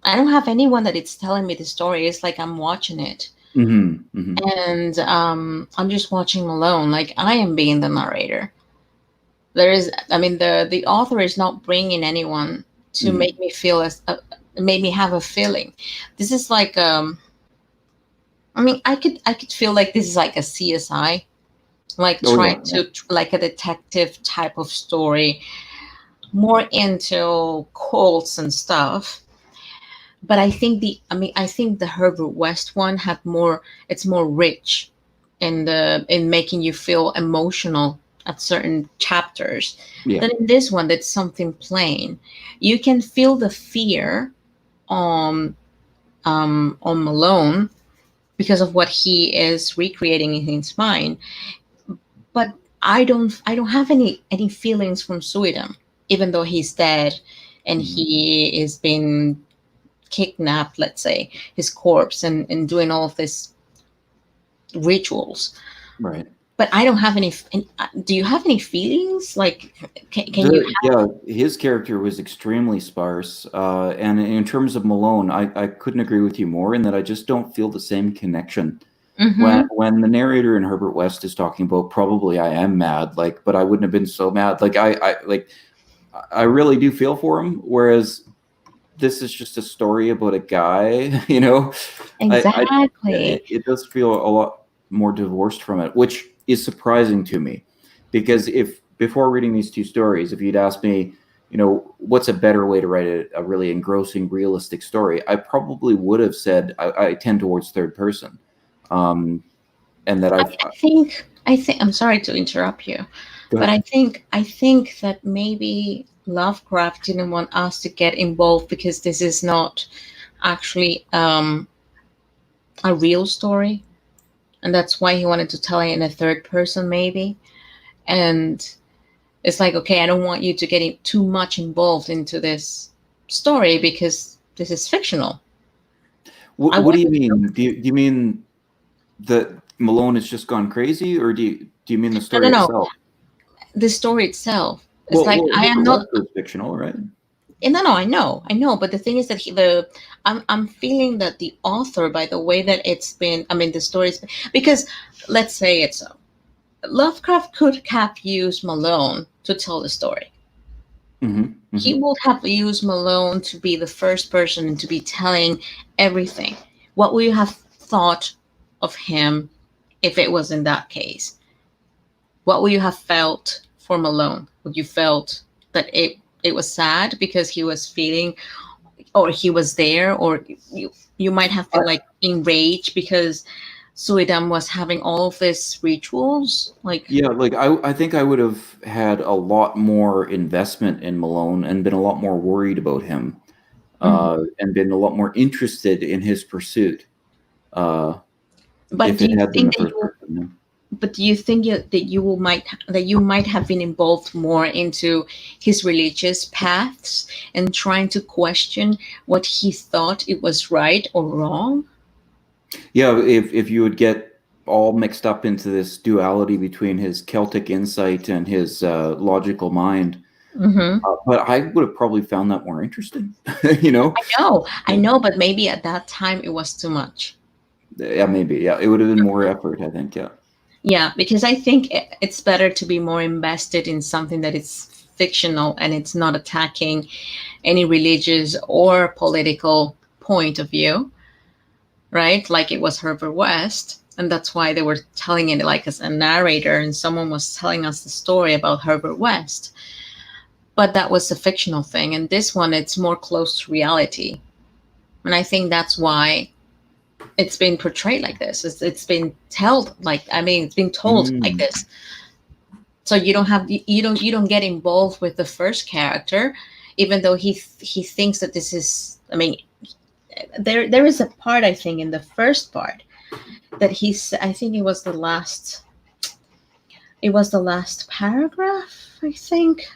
I don't have anyone that it's telling me the story. It's like I'm watching it, Hmm. Hmm. and I'm just watching Malone. Like I am being the narrator. There is, I mean, the author is not bringing anyone to Hmm. make me feel make me have a feeling. This is like, I mean, I could feel like this is like a CSI, like Oh, trying yeah. Yeah. to like a detective type of story, more into cults and stuff. But I think the Herbert West one had more. It's more rich in the in making you feel emotional at certain chapters. Yeah. Than in this one, that's something plain. You can feel the fear on Malone because of what he is recreating in his mind. But I don't have any feelings from Suidam, even though he's dead and Hmm. he is been kidnapped, let's say, his corpse and doing all of these rituals. Right. But I don't have any. Do you have any feelings? Like, can you? Yeah, his character was extremely sparse. And in terms of Malone, I couldn't agree with you more in that I just don't feel the same connection. Mm-hmm. When the narrator in Herbert West is talking about probably I am mad, like, but I wouldn't have been so mad. Like I really do feel for him. Whereas this is just a story about a guy, you know. Exactly. It does feel a lot more divorced from it, which is surprising to me, because if before reading these two stories, if you'd asked me, you know, what's a better way to write a really engrossing, realistic story, I probably would have said I tend towards third person, and that I've I think. I'm sorry to interrupt you, but but I think that maybe Lovecraft didn't want us to get involved because this is not actually a real story, and that's why he wanted to tell it in a third person, maybe. And it's like, okay, I don't want you to get too much involved into this story because this is fictional. I what do want you you to. mean? Do you mean that Malone has just gone crazy, or do you mean the No, no, story no. itself? The story itself. It's like Well, I am Herbert not. West is fictional, right? No, no, I know. But the thing is that I'm feeling that the author, by the way that it's been, I mean, the stories, because let's say it's so. Lovecraft could have used Malone to tell the story. Hmm. He Hmm. would have used Malone to be the first person and to be telling everything. What would you have thought of him if it was in that case? What would you have felt for Malone? Would you felt that it was sad because he was feeling, or he was there, or you might have felt like enraged because Suidam was having all of these rituals? Like, Yeah, like I think I would have had a lot more investment in Malone and been a lot more worried about him, mhm. and been a lot more interested in his pursuit, uh, But if do it you had been think the that first you person. But do you think that you might have been involved more into his religious paths and trying to question what he thought it was right or wrong? Yeah, if you would get all mixed up into this duality between his Celtic insight and his logical mind, Mm-hmm. but I would have probably found that more interesting, you know. I know, but maybe at that time it was too much. Yeah, maybe. Yeah, it would have been more effort, I think. Yeah. Yeah, because I think it's better to be more invested in something that is fictional and it's not attacking any religious or political point of view, right? Like it was Herbert West. And that's why they were telling it like as a narrator, and someone was telling us the story about Herbert West. But that was a fictional thing. And this one, it's more close to reality. And I think that's why it's been portrayed like this. It's been told like, I mean, it's been told like Mm. this So you don't get involved with the first character, even though he thinks that this is. I mean, there is a part, I think, in the first part that he's. I think it was the last. It was the last paragraph, I think.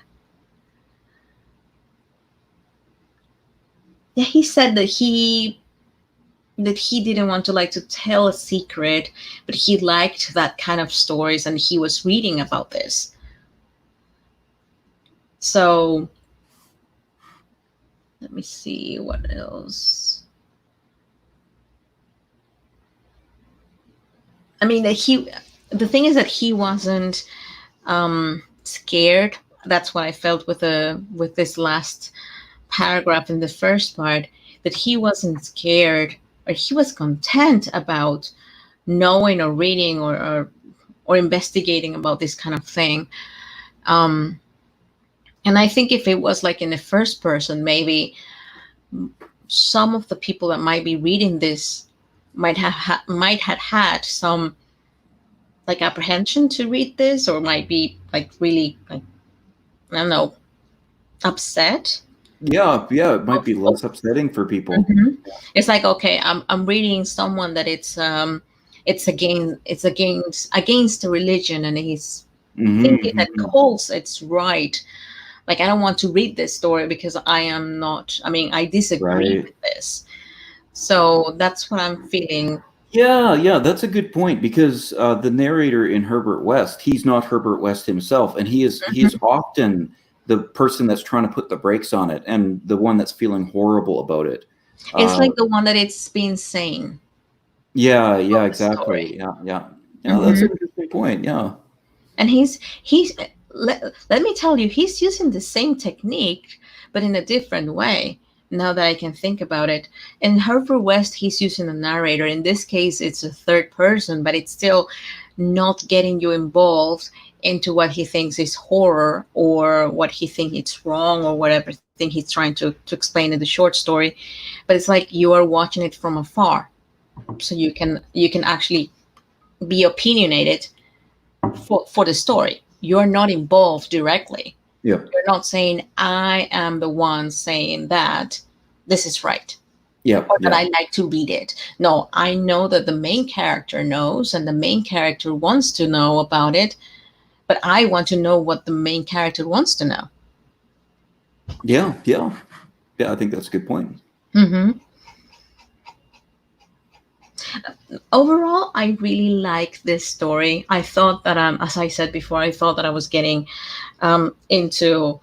Yeah, he said that he didn't want to like to tell a secret, but he liked that kind of stories, and he was reading about this. So let me see what else. I mean, the thing is that he wasn't scared. That's what I felt with this last paragraph in the first part, that he wasn't scared, or he was content about knowing or reading or investigating about this kind of thing. Um, and I think if it was like in the first person, maybe some of the people that might be reading this might have had some like apprehension to read this, or might be like really like, I don't know, upset. Yeah, yeah, it might be less upsetting for people. Mhm. It's like, okay, I'm reading someone that it's against the religion, and he's thinking that Mm-hmm. cults it's right. Like, I don't want to read this story because I am not. I mean, I disagree Right. with this. So that's what I'm feeling. Yeah, yeah, that's a good point because the narrator in Herbert West, he's not Herbert West himself, and he is Mhm. often the person that's trying to put the brakes on it and the one that's feeling horrible about it. It's Uh, like the one that it's been saying yeah, yeah, of the story. exactly. Yeah, yeah, yeah. That's Hmm. an interesting point. Yeah, And let me tell you, he's using the same technique, but in a different way. Now that I can think about it, in Herbert West, he's using a narrator. In this case, it's a third person, but it's still not getting you involved into what he thinks is horror, or what he thinks it's wrong, or whatever thing he's trying to explain in the short story. But it's like you are watching it from afar, so you can actually be opinionated for the story. You're not involved directly. yeah, You're not saying, I am the one saying that this is right, yeah, or that yeah, I like to read it. No, I know that the main character knows, and the main character wants to know about it, but I want to know what the main character wants to know. yeah, yeah, yeah. I think that's a good point. Hmm. Overall, I really like this story. I thought that, as I said before, I thought that I was getting into,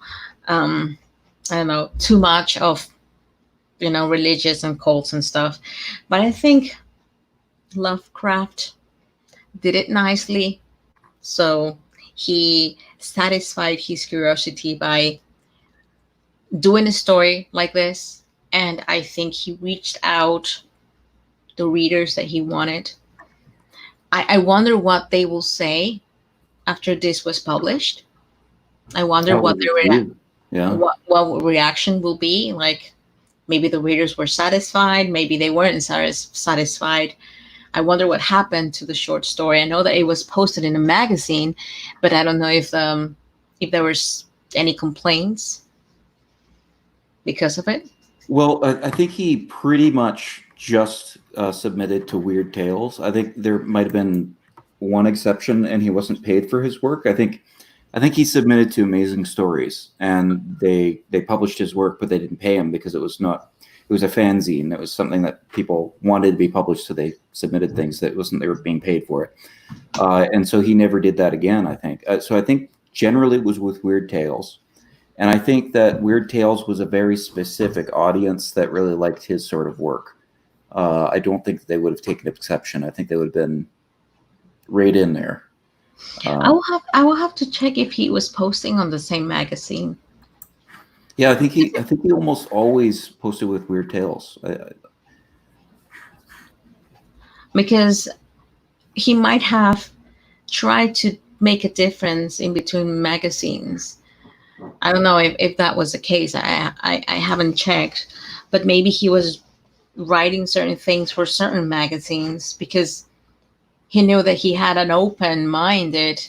um, I don't know, too much of religious and cults and stuff. But I think Lovecraft did it nicely. So he satisfied his curiosity by doing a story like this. And I think he reached out the readers that he wanted. I wonder what they will say after this was published. I wonder How what would you feel? Yeah. what reaction will be. Like, maybe the readers were satisfied, maybe they weren't satisfied. I wonder what happened to the short story. I know that it was posted in a magazine, but I don't know if there was any complaints because of it. Well, I think he pretty much just submitted to Weird Tales. I think there might have been one exception, and he wasn't paid for his work. I think he submitted to Amazing Stories, and they published his work, but they didn't pay him because it was not. It was a fanzine. It was something that people wanted to be published, so they submitted things that wasn't they were being paid for it. And so he never did that again. I think. So I think generally it was with Weird Tales. And I think that Weird Tales was a very specific audience that really liked his sort of work. I don't think they would have taken exception. I think they would have been right in there. I Uh, will have I will have to check if he was posting on the same magazine, yeah, I think he almost always posted with Weird Tales. because he might have tried to make a difference in between magazines. I don't know if that was the case. I haven't checked, but maybe he was writing certain things for certain magazines because he knew that he had an open minded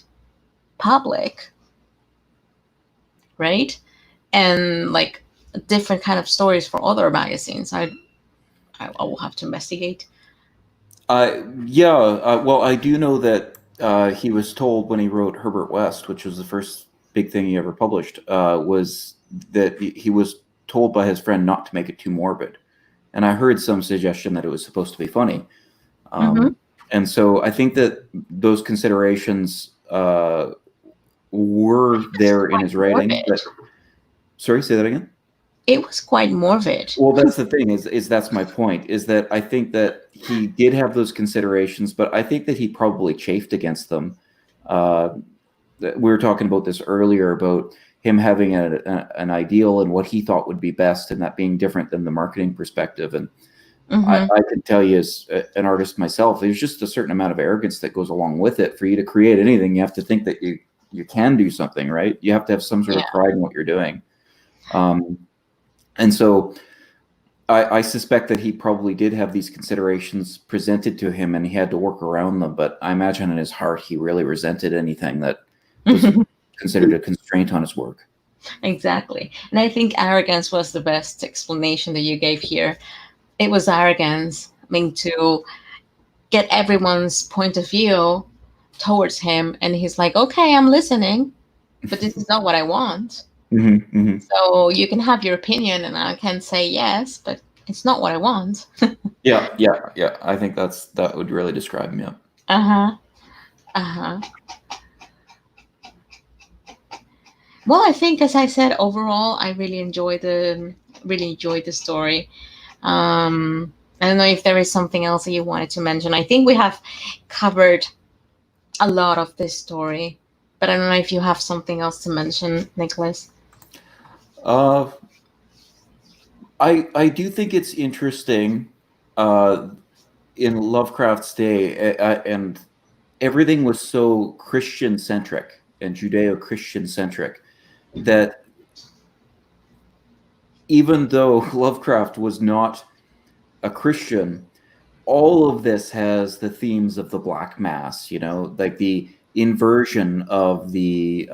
public. right? And like different kind of stories for other magazines. I will have to investigate. Yeah, well, I do know that he was told when he wrote Herbert West, which was the first big thing he ever published, was that he was told by his friend not to make it too morbid. And I heard some suggestion that it was supposed to be funny. Mm-hmm. And so I think that those considerations were there in his writing. Morbid. But sorry, say that again. It was quite morbid. Well, that's the thing is that's my point, is that I think that he did have those considerations, but I think that he probably chafed against them. Uh, we were talking about this earlier about him having an ideal and what he thought would be best, and that being different than the marketing perspective. And Mm-hmm. I can tell you, as an artist myself, there's just a certain amount of arrogance that goes along with it. For you to create anything, you have to think that you can do something, right? You have to have some sort of pride in what you're doing. And so I suspect that he probably did have these considerations presented to him, and he had to work around them. But I imagine in his heart, he really resented anything that was considered a constraint on his work. Exactly. And I think arrogance was the best explanation that you gave here. It was arrogance, I mean, to get everyone's point of view towards him. And he's like, okay, I'm listening, but this is not what I want. Mm-hmm, mm-hmm. So you can have your opinion and I can say yes, but it's not what I want. Yeah. I think that would really describe him. Yeah. Uh-huh. Uh-huh. Well, I think, as I said, overall, I really enjoyed the story. I don't know if there is something else that you wanted to mention. I think we have covered a lot of this story, but I don't know if you have something else to mention, Nicholas. I do think it's interesting in Lovecraft's day, and everything was so Christian centric and Judeo-Christian centric that even though Lovecraft was not a Christian, all of this has the themes of the Black Mass, like the inversion of the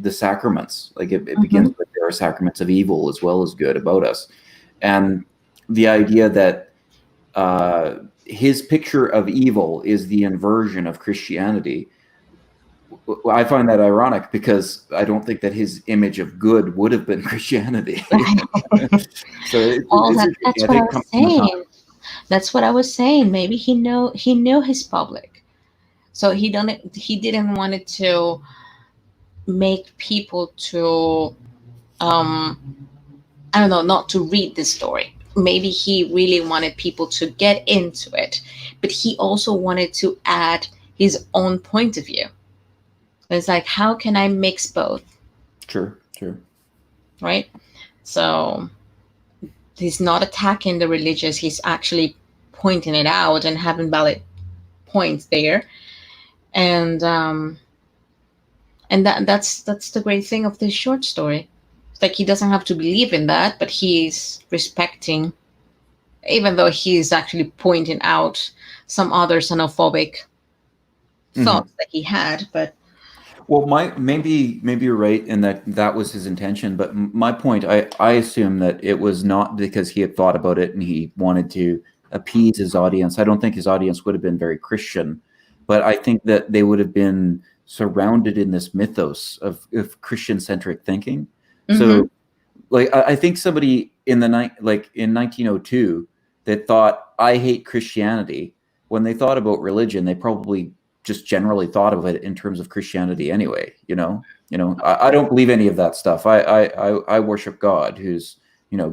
sacraments. Like it begins with, there are sacraments of evil as well as good about us. And the idea that his picture of evil is the inversion of Christianity. I find that ironic because I don't think that his image of good would have been Christianity. So That's what I was saying. That's what I was saying. Maybe he knew his public, so he didn't want it to make people to I don't know, not to read this story. Maybe he really wanted people to get into it, but he also wanted to add his own point of view. It's like, how can I mix both? Sure. Right? So he's not attacking the religious, he's actually pointing it out and having valid points there. And that's the great thing of this short story. It's like he doesn't have to believe in that, but he's respecting, even though he's actually pointing out some other xenophobic thoughts that he had. But well, maybe you're right in that was his intention, but my point, I assume that it was not because he had thought about it and he wanted to appease his audience. I don't think his audience would have been very Christian, but I think that they would have been surrounded in this mythos of Christian-centric thinking. So, like, I think somebody in 1902 that thought, I hate Christianity, when they thought about religion, they probably just generally thought of it in terms of Christianity anyway. I don't believe any of that stuff. I worship God, who's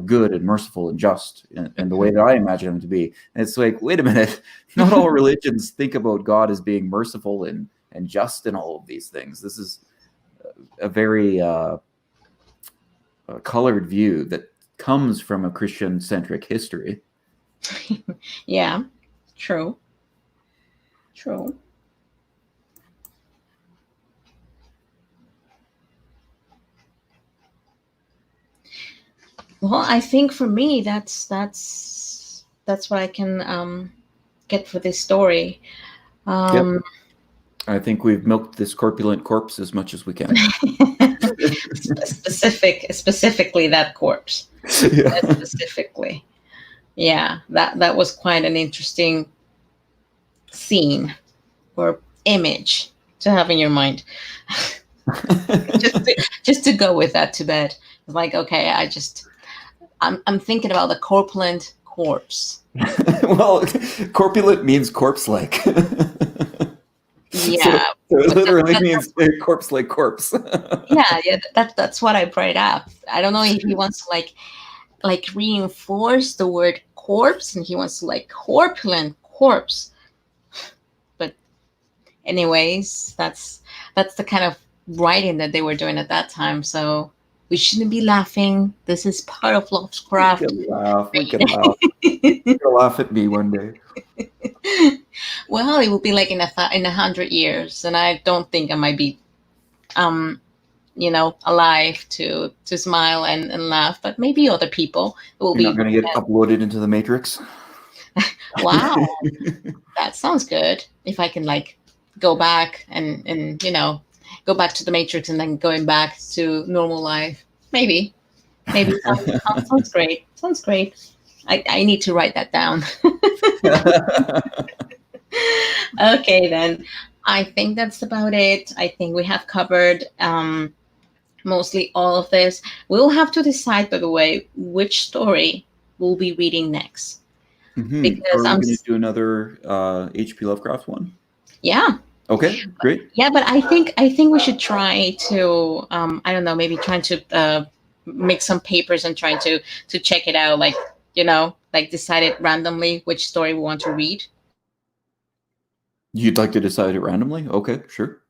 good and merciful and just, and the way that I imagine him to be. And it's like, wait a minute, not all religions think about God as being merciful and just in all of these things. This is a very colored view that comes from a Christian-centric history. Yeah, true. Well, I think for me, that's what I can get for this story. Yep. I think we've milked this corpulent corpse as much as we can. specifically that corpse. Yeah. Specifically, yeah, that was quite an interesting scene or image to have in your mind. Just to go with that to bed. It's like, okay, I'm thinking about the corpulent corpse. Well, corpulent means corpse-like. So, Yeah, so it but literally means a corpse-like corpse. yeah, that's what I brought up. I don't know if he wants to like reinforce the word corpse, and he wants to like corpulent corpse. But anyways, that's the kind of writing that they were doing at that time. So we shouldn't be laughing. This is part of We Lovecraft. can laugh. We can laugh. You'll laugh at me one day. Well, it will be like in 100 years, and I don't think I might be, alive to smile and laugh. But maybe other people will You're be. not going to get uploaded into the Matrix. Wow, that sounds good. If I can like go back and go back to the Matrix and then going back to normal life, maybe sounds great. Sounds great. I need to write that down. Okay, then. I think that's about it. I think we have covered mostly all of this. We'll have to decide, by the way, which story we'll be reading next. Are we going to do another H.P. Lovecraft one? Yeah. Okay, great. Yeah, but I think we should try to I don't know, maybe trying to make some papers and trying to check it out, like like decide it randomly which story we want to read. You'd like to decide it randomly? Okay, sure.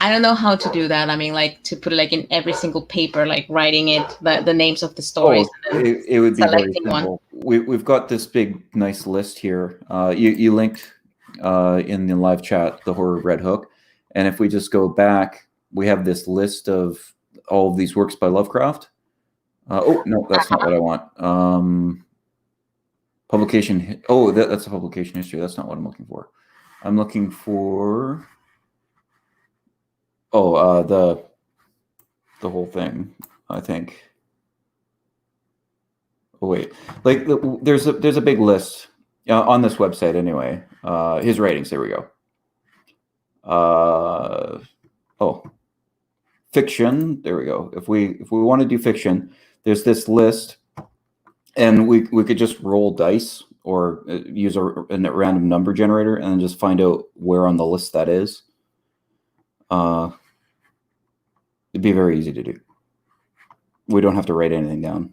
I don't know how to do that. I mean, like to put it like in every single paper, like writing it, the names of the stories. And then it would be very selecting one. simple. We've got this big, nice list here. You linked in the live chat the Horror Red Hook, and if we just go back, we have this list of all of these works by Lovecraft. Oh no, that's not what I want. Publication. Oh, that's a publication history. That's not what I'm looking for. I'm looking for. Oh, the whole thing. I think. Oh wait, like there's a big list on this website anyway. His writings. There we go. Oh, fiction. There we go. If we want to do fiction, there's this list. And we could just roll dice or use a random number generator and then just find out where on the list that is. It'd be very easy to do. We don't have to write anything down.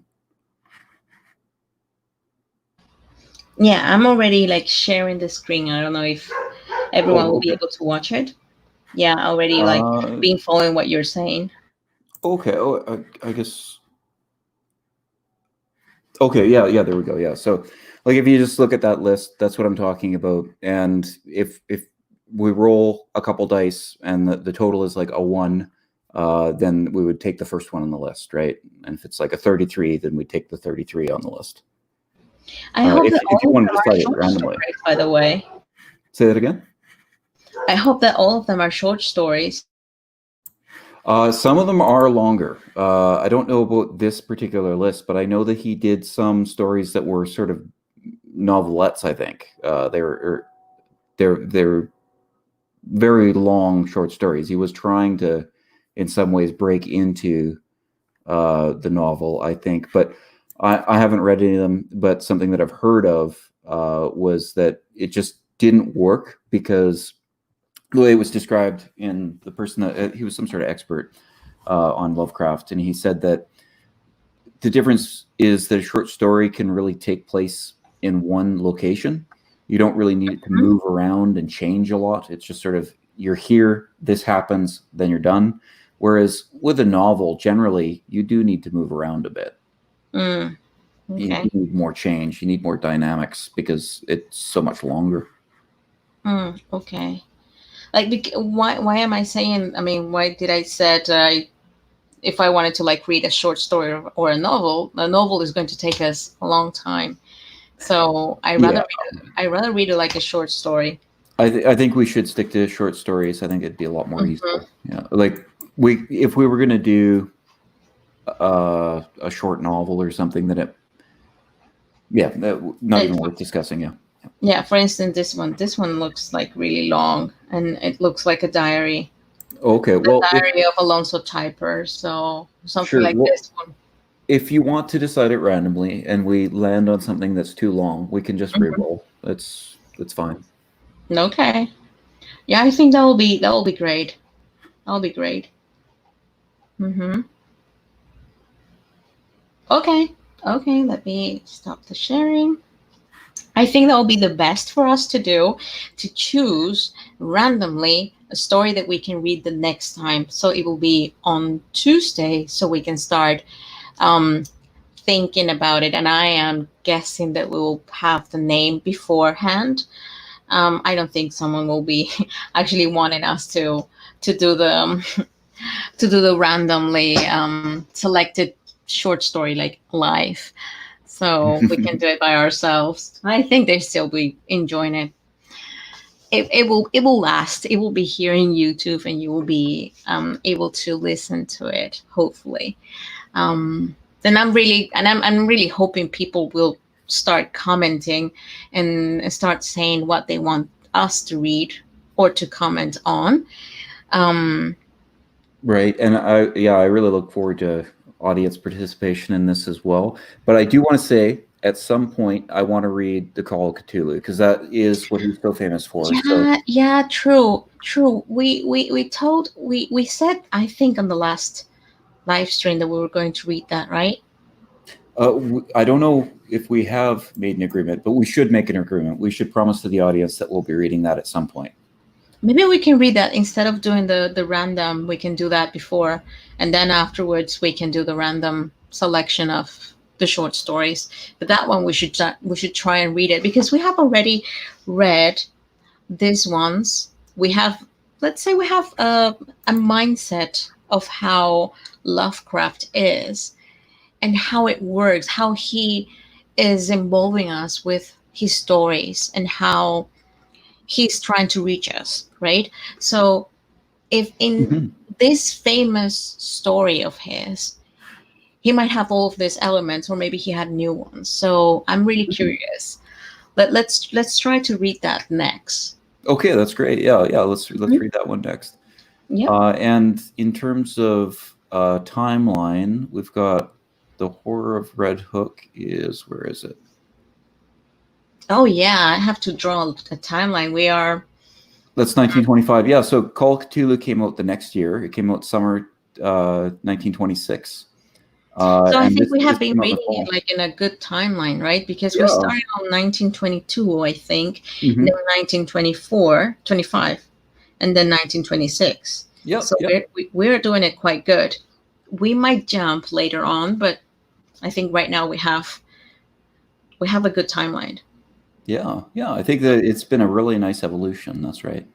Yeah, I'm already like sharing the screen. I don't know if everyone will be able to watch it. Yeah, already like being following what you're saying. Okay. Oh, I guess. Okay, yeah, there we go. Yeah, so like if you just look at that list, that's what I'm talking about. And if we roll a couple dice and the total is like a 1, then we would take the first one on the list, right? And if it's like a 33, then we take the 33 on the list. I hope if you want to decide it randomly. Stories, by the way. Say that again? I hope that all of them are short stories. Some of them are longer. I don't know about this particular list, but I know that he did some stories that were sort of novelettes. I think they're very long short stories. He was trying to, in some ways, break into the novel, I think, but I haven't read any of them. But something that I've heard of was that it just didn't work because the way it was described in the person that he was some sort of expert on Lovecraft, and he said that the difference is that a short story can really take place in one location. You don't really need it to move around and change a lot. It's just sort of you're here, this happens, then you're done. Whereas with a novel, generally, you do need to move around a bit. Okay. You need more change. You need more dynamics because it's so much longer. Okay. Like, why am I saying? I mean, why did I said if I wanted to like read a short story or a novel is going to take us a long time. So I rather read it like a short story. I think we should stick to short stories. I think it'd be a lot more useful. Yeah, like if we were going to do a short novel or something, that not even worth discussing. Yeah. Yeah, for instance, this one looks like really long, and it looks like a diary, Okay. the Well, diary of Alonso Typer. So something sure. like Well, this one. if you want to decide it randomly and we land on something that's too long, we can just Mhm. re-roll. It's fine. Okay. Yeah, I think that will be great. That'll be great. Mm-hmm. Okay. Okay. Let me stop the sharing. I think that will be the best for us to do, to choose randomly a story that we can read the next time. So it will be on Tuesday, so we can start um, thinking about it. And I am guessing that we will have the name beforehand. I don't think someone will be actually wanting us to do the to do the randomly selected short story like live. So we can do it by ourselves. I think they still be enjoying it. It will last. It will be here in YouTube, and you will be able to listen to it. Hopefully, then I'm really hoping people will start commenting and start saying what they want us to read or to comment on. Um, Right. And I really look forward to audience participation in this as well. But I do want to say at some point I want to read The Call of Cthulhu because that is what he's so famous for. So yeah, yeah, true, true. We said, I think, on the last live stream that we were going to read that, right? I don't know if we have made an agreement, but we should make an agreement. We should promise to the audience that we'll be reading that at some point. Maybe we can read that instead of doing the random. We can do that before, and then afterwards we can do the random selection of the short stories. But that one we should try and read it, because we have already read these ones. We have, let's say, we have a mindset of how Lovecraft is and how it works, how he is involving us with his stories, and how he's trying to reach us, right? So if in Mhm. this famous story of his, he might have all of these elements, or maybe he had new ones. So I'm really curious. Let's try to read that next. Okay, that's great. Yeah, yeah. Let's Mhm. read that one next. Yep. And in terms of timeline, we've got The Horror of Red Hook is where is it? Oh yeah, I have to draw a timeline. We are. That's 1925. Yeah, so Call of Cthulhu came out the next year. It came out summer 1926. So I And think we this have been came out in the reading it fall. like in a good timeline, right? Because we Yeah. started on 1922, I think, and then Hmm. 1924, 25, and then 1926. Yep. So Yep. we're doing it quite good. We might jump later on, but I think right now we have a good timeline. Yeah. Yeah. I think that it's been a really nice evolution. That's right.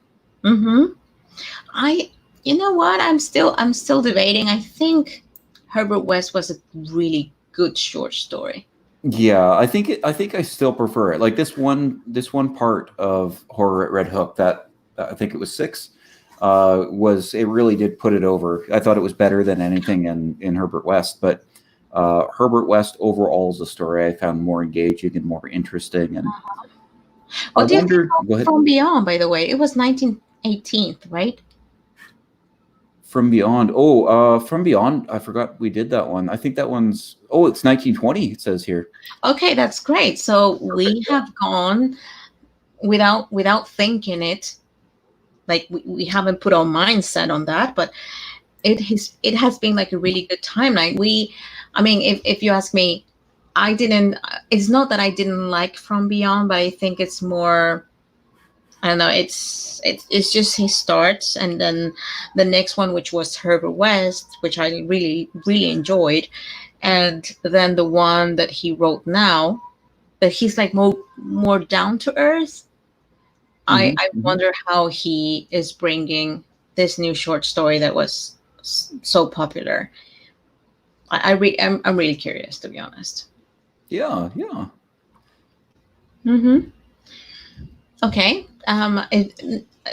Mm-hmm. I, you know what? I'm still debating. I think Herbert West was a really good short story. Yeah, I think I still prefer it. Like this one part of Horror at Red Hook that I think it was six was it really did put it over. I thought it was better than anything in Herbert West, but Herbert West overall as a story I found more engaging and more interesting. And I What do you think wonder. of Go ahead. From Beyond, by the way? It was 1918, right? From Beyond. Oh, From Beyond. I forgot we did that one. I think that one's. Oh, it's 1920. It says here. Okay, that's great. So Perfect. we have gone without thinking it. Like we haven't put our mindset on that, but it has been like a really good timeline. I mean, if you ask me, I didn't. It's not that I didn't like From Beyond, but I think it's more. I don't know. It's just he starts, and then the next one, which was Herbert West, which I really really enjoyed, and then the one that he wrote now, that he's like more down to earth. I Hmm. I Hmm. wonder how he is bringing this new short story that was so popular. I'm really curious, to be honest. Yeah. Yeah. Mm-hmm. Okay.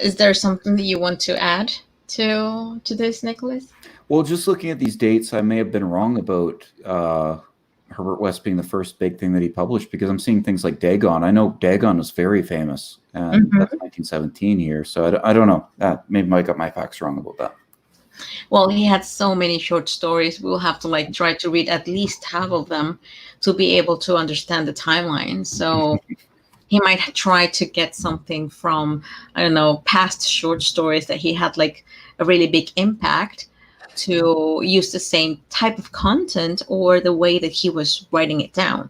Is there something that you want to add to this, Nicholas? Well, just looking at these dates, I may have been wrong about Herbert West being the first big thing that he published, because I'm seeing things like Dagon. I know Dagon was very famous, and that's Hmm. 1917 here. So I don't know. Maybe I got my facts wrong about that. Well, he had so many short stories. We'll have to like try to read at least half of them to be able to understand the timeline. So he might try to get something from, I don't know, past short stories that he had like a really big impact, to use the same type of content or the way that he was writing it down.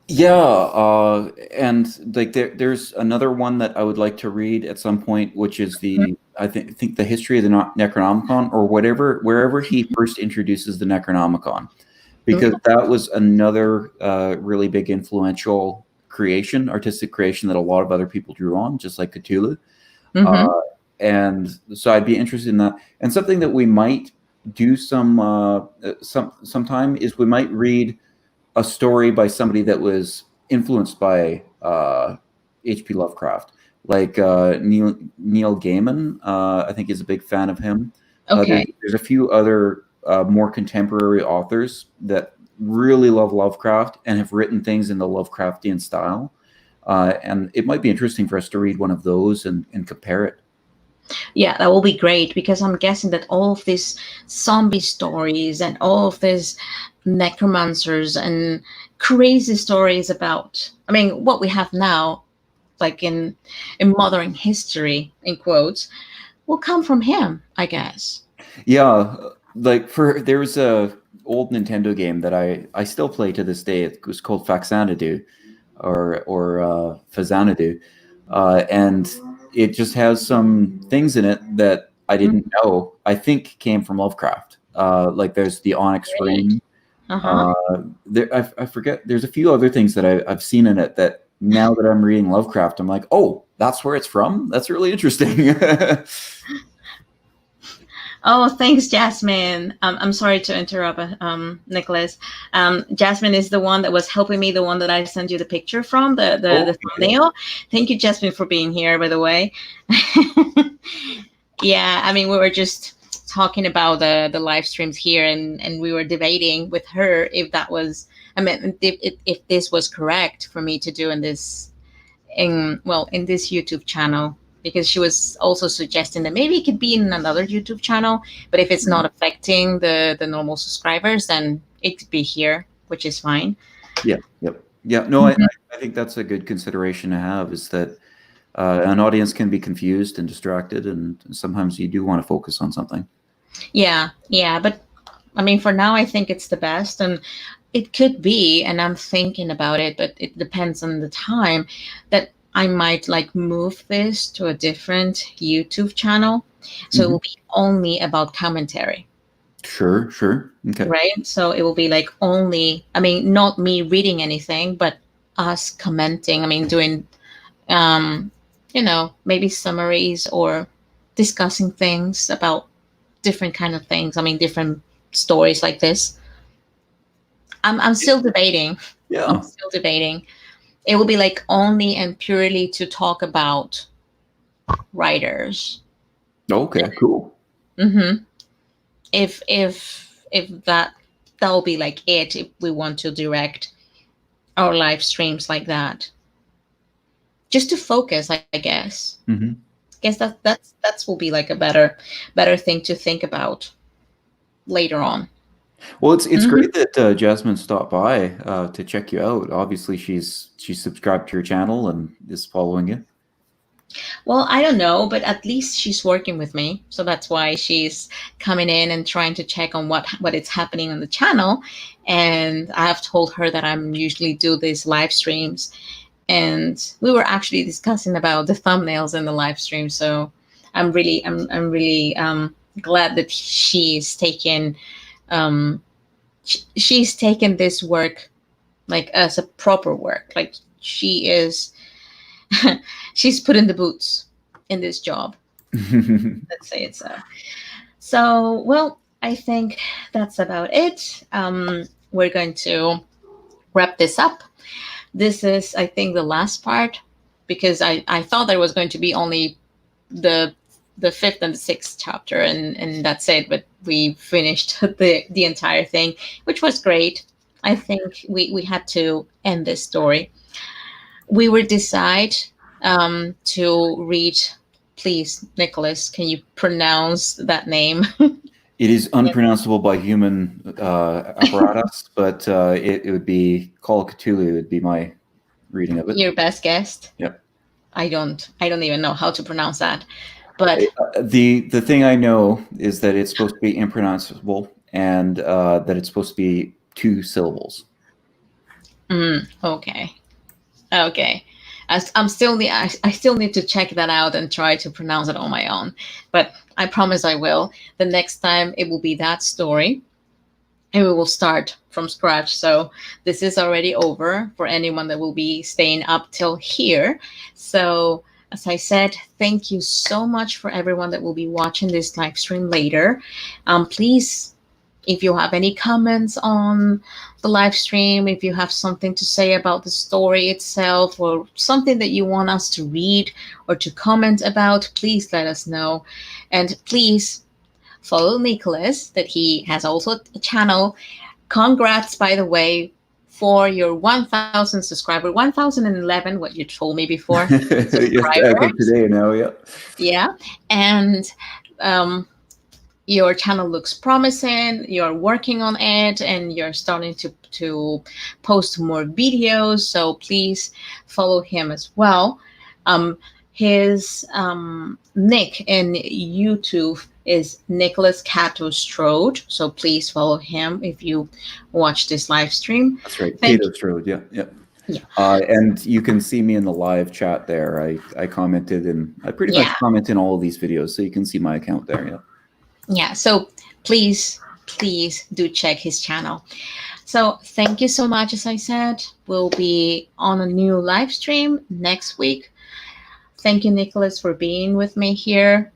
Yeah, and like there's another one that I would like to read at some point, which is the I think the history of the Necronomicon, or whatever, wherever he first introduces the Necronomicon, because that was another really big influential creation, artistic creation, that a lot of other people drew on, just like Cthulhu. Mm-hmm. Uh, and so I'd be interested in that. And something that we might do sometime is we might read a story by somebody that was influenced by H.P. Lovecraft, like Neil Gaiman. I think is a big fan of him. Okay. There's a few other more contemporary authors that really love Lovecraft and have written things in the Lovecraftian style. And it might be interesting for us to read one of those and compare it. Yeah, that will be great, because I'm guessing that all of these zombie stories and all of these necromancers and crazy stories about, I mean, what we have now, like in modern history, in quotes, will come from him, I guess. Yeah, like there's a old Nintendo game that I still play to this day. It was called Faxanadu, or Fazanadu, and it just has some things in it that I didn't know I think came from Lovecraft. Like there's the onyx Great. ring. Uh-huh. Uh, I forget. There's a few other things that I've seen in it that now that I'm reading Lovecraft, I'm like, oh, that's where it's from. That's really interesting. Oh, thanks, Jasmine. I'm sorry to interrupt, Nicholas. Jasmine is the one that was helping me, the one that I sent you the picture from, the Okay. thumbnail. Thank you, Jasmine, for being here, by the way. Yeah, I mean, we were just talking about the live streams here, and we were debating with her if that was, I mean, if this was correct for me to do in this, in this YouTube channel, because she was also suggesting that maybe it could be in another YouTube channel, but if it's not affecting the normal subscribers, then it could be here, which is fine. Yeah. Yep. Yeah. No, Mhm. I think that's a good consideration to have, is that an audience can be confused and distracted, and sometimes you do want to focus on something. Yeah, yeah, but I mean, for now, I think it's the best, and it could be, and I'm thinking about it, but it depends on the time, that I might like move this to a different YouTube channel, so it Hmm. will be only about commentary. Sure. Sure. Okay. Right? So it will be like only, I mean, not me reading anything, but us commenting. I mean, doing, um, maybe summaries or discussing things about different kind of things. I mean, different stories like this. I'm still debating. I'm Yeah. still debating. It will be like only and purely to talk about writers. Okay. Cool. Hmm. If that will be like it, if we want to direct our live streams like that, just to focus, I guess. Hmm. Guess that's will be like a better thing to think about later on. Well, it's Hmm. great that Jasmine stopped by to check you out. Obviously, she's subscribed to your channel and is following you. Well, I don't know, but at least she's working with me, so that's why she's coming in and trying to check on what is happening on the channel. And I have told her that I'm usually do these live streams, and we were actually discussing about the thumbnails in the live stream. So I'm really glad that she's taken this work like as a proper work. Like she is, she's put in the boots in this job. Let's say it so. So, well, I think that's about it. We're going to wrap this up. This is, I think, the last part, because I thought there was going to be only the the fifth and the sixth chapter, and that's it. But we finished the entire thing, which was great. I think we had to end this story. We would decide to read. Please, Nicholas, can you pronounce that name? It is unpronounceable by human apparatus, but it would be Call of Cthulhu would be my reading of it. Your best guess? Yep. I don't even know how to pronounce that. But The thing I know is that it's supposed to be impronounceable and that it's supposed to be 2 syllables. Okay. I still need to check that out and try to pronounce it on my own. But I promise I will. The next time it will be that story, and we will start from scratch. So this is already over for anyone that will be staying up till here. So as I said, thank you so much for everyone that will be watching this live stream later. Please, if you have any comments on the live stream, if you have something to say about the story itself or something that you want us to read or to comment about, please let us know. And please follow Nicholas, that he has also a channel. Congrats, by the way, for your 1,000 subscriber, 1,011, what you told me before. Yes, as of today now, yeah. Yeah. And your channel looks promising. You're working on it and you're starting to post more videos. So please follow him as well. His nick in YouTube is Nicholas Cato Strode. So please follow him if you watch this live stream. That's right. Cato Strode, yeah. And you can see me in the live chat there. I commented and I pretty much comment in all of these videos, so you can see my account there, yeah. Yeah, so please do check his channel. So thank you so much. As I said, we'll be on a new live stream next week. Thank you, Nicholas, for being with me here.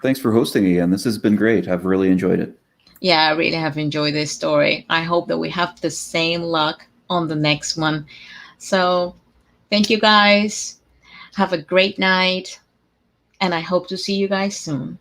Thanks for hosting again. This has been great. I've really enjoyed it. Yeah, I really have enjoyed this story. I hope that we have the same luck on the next one. So thank you, guys. Have a great night, and I hope to see you guys soon.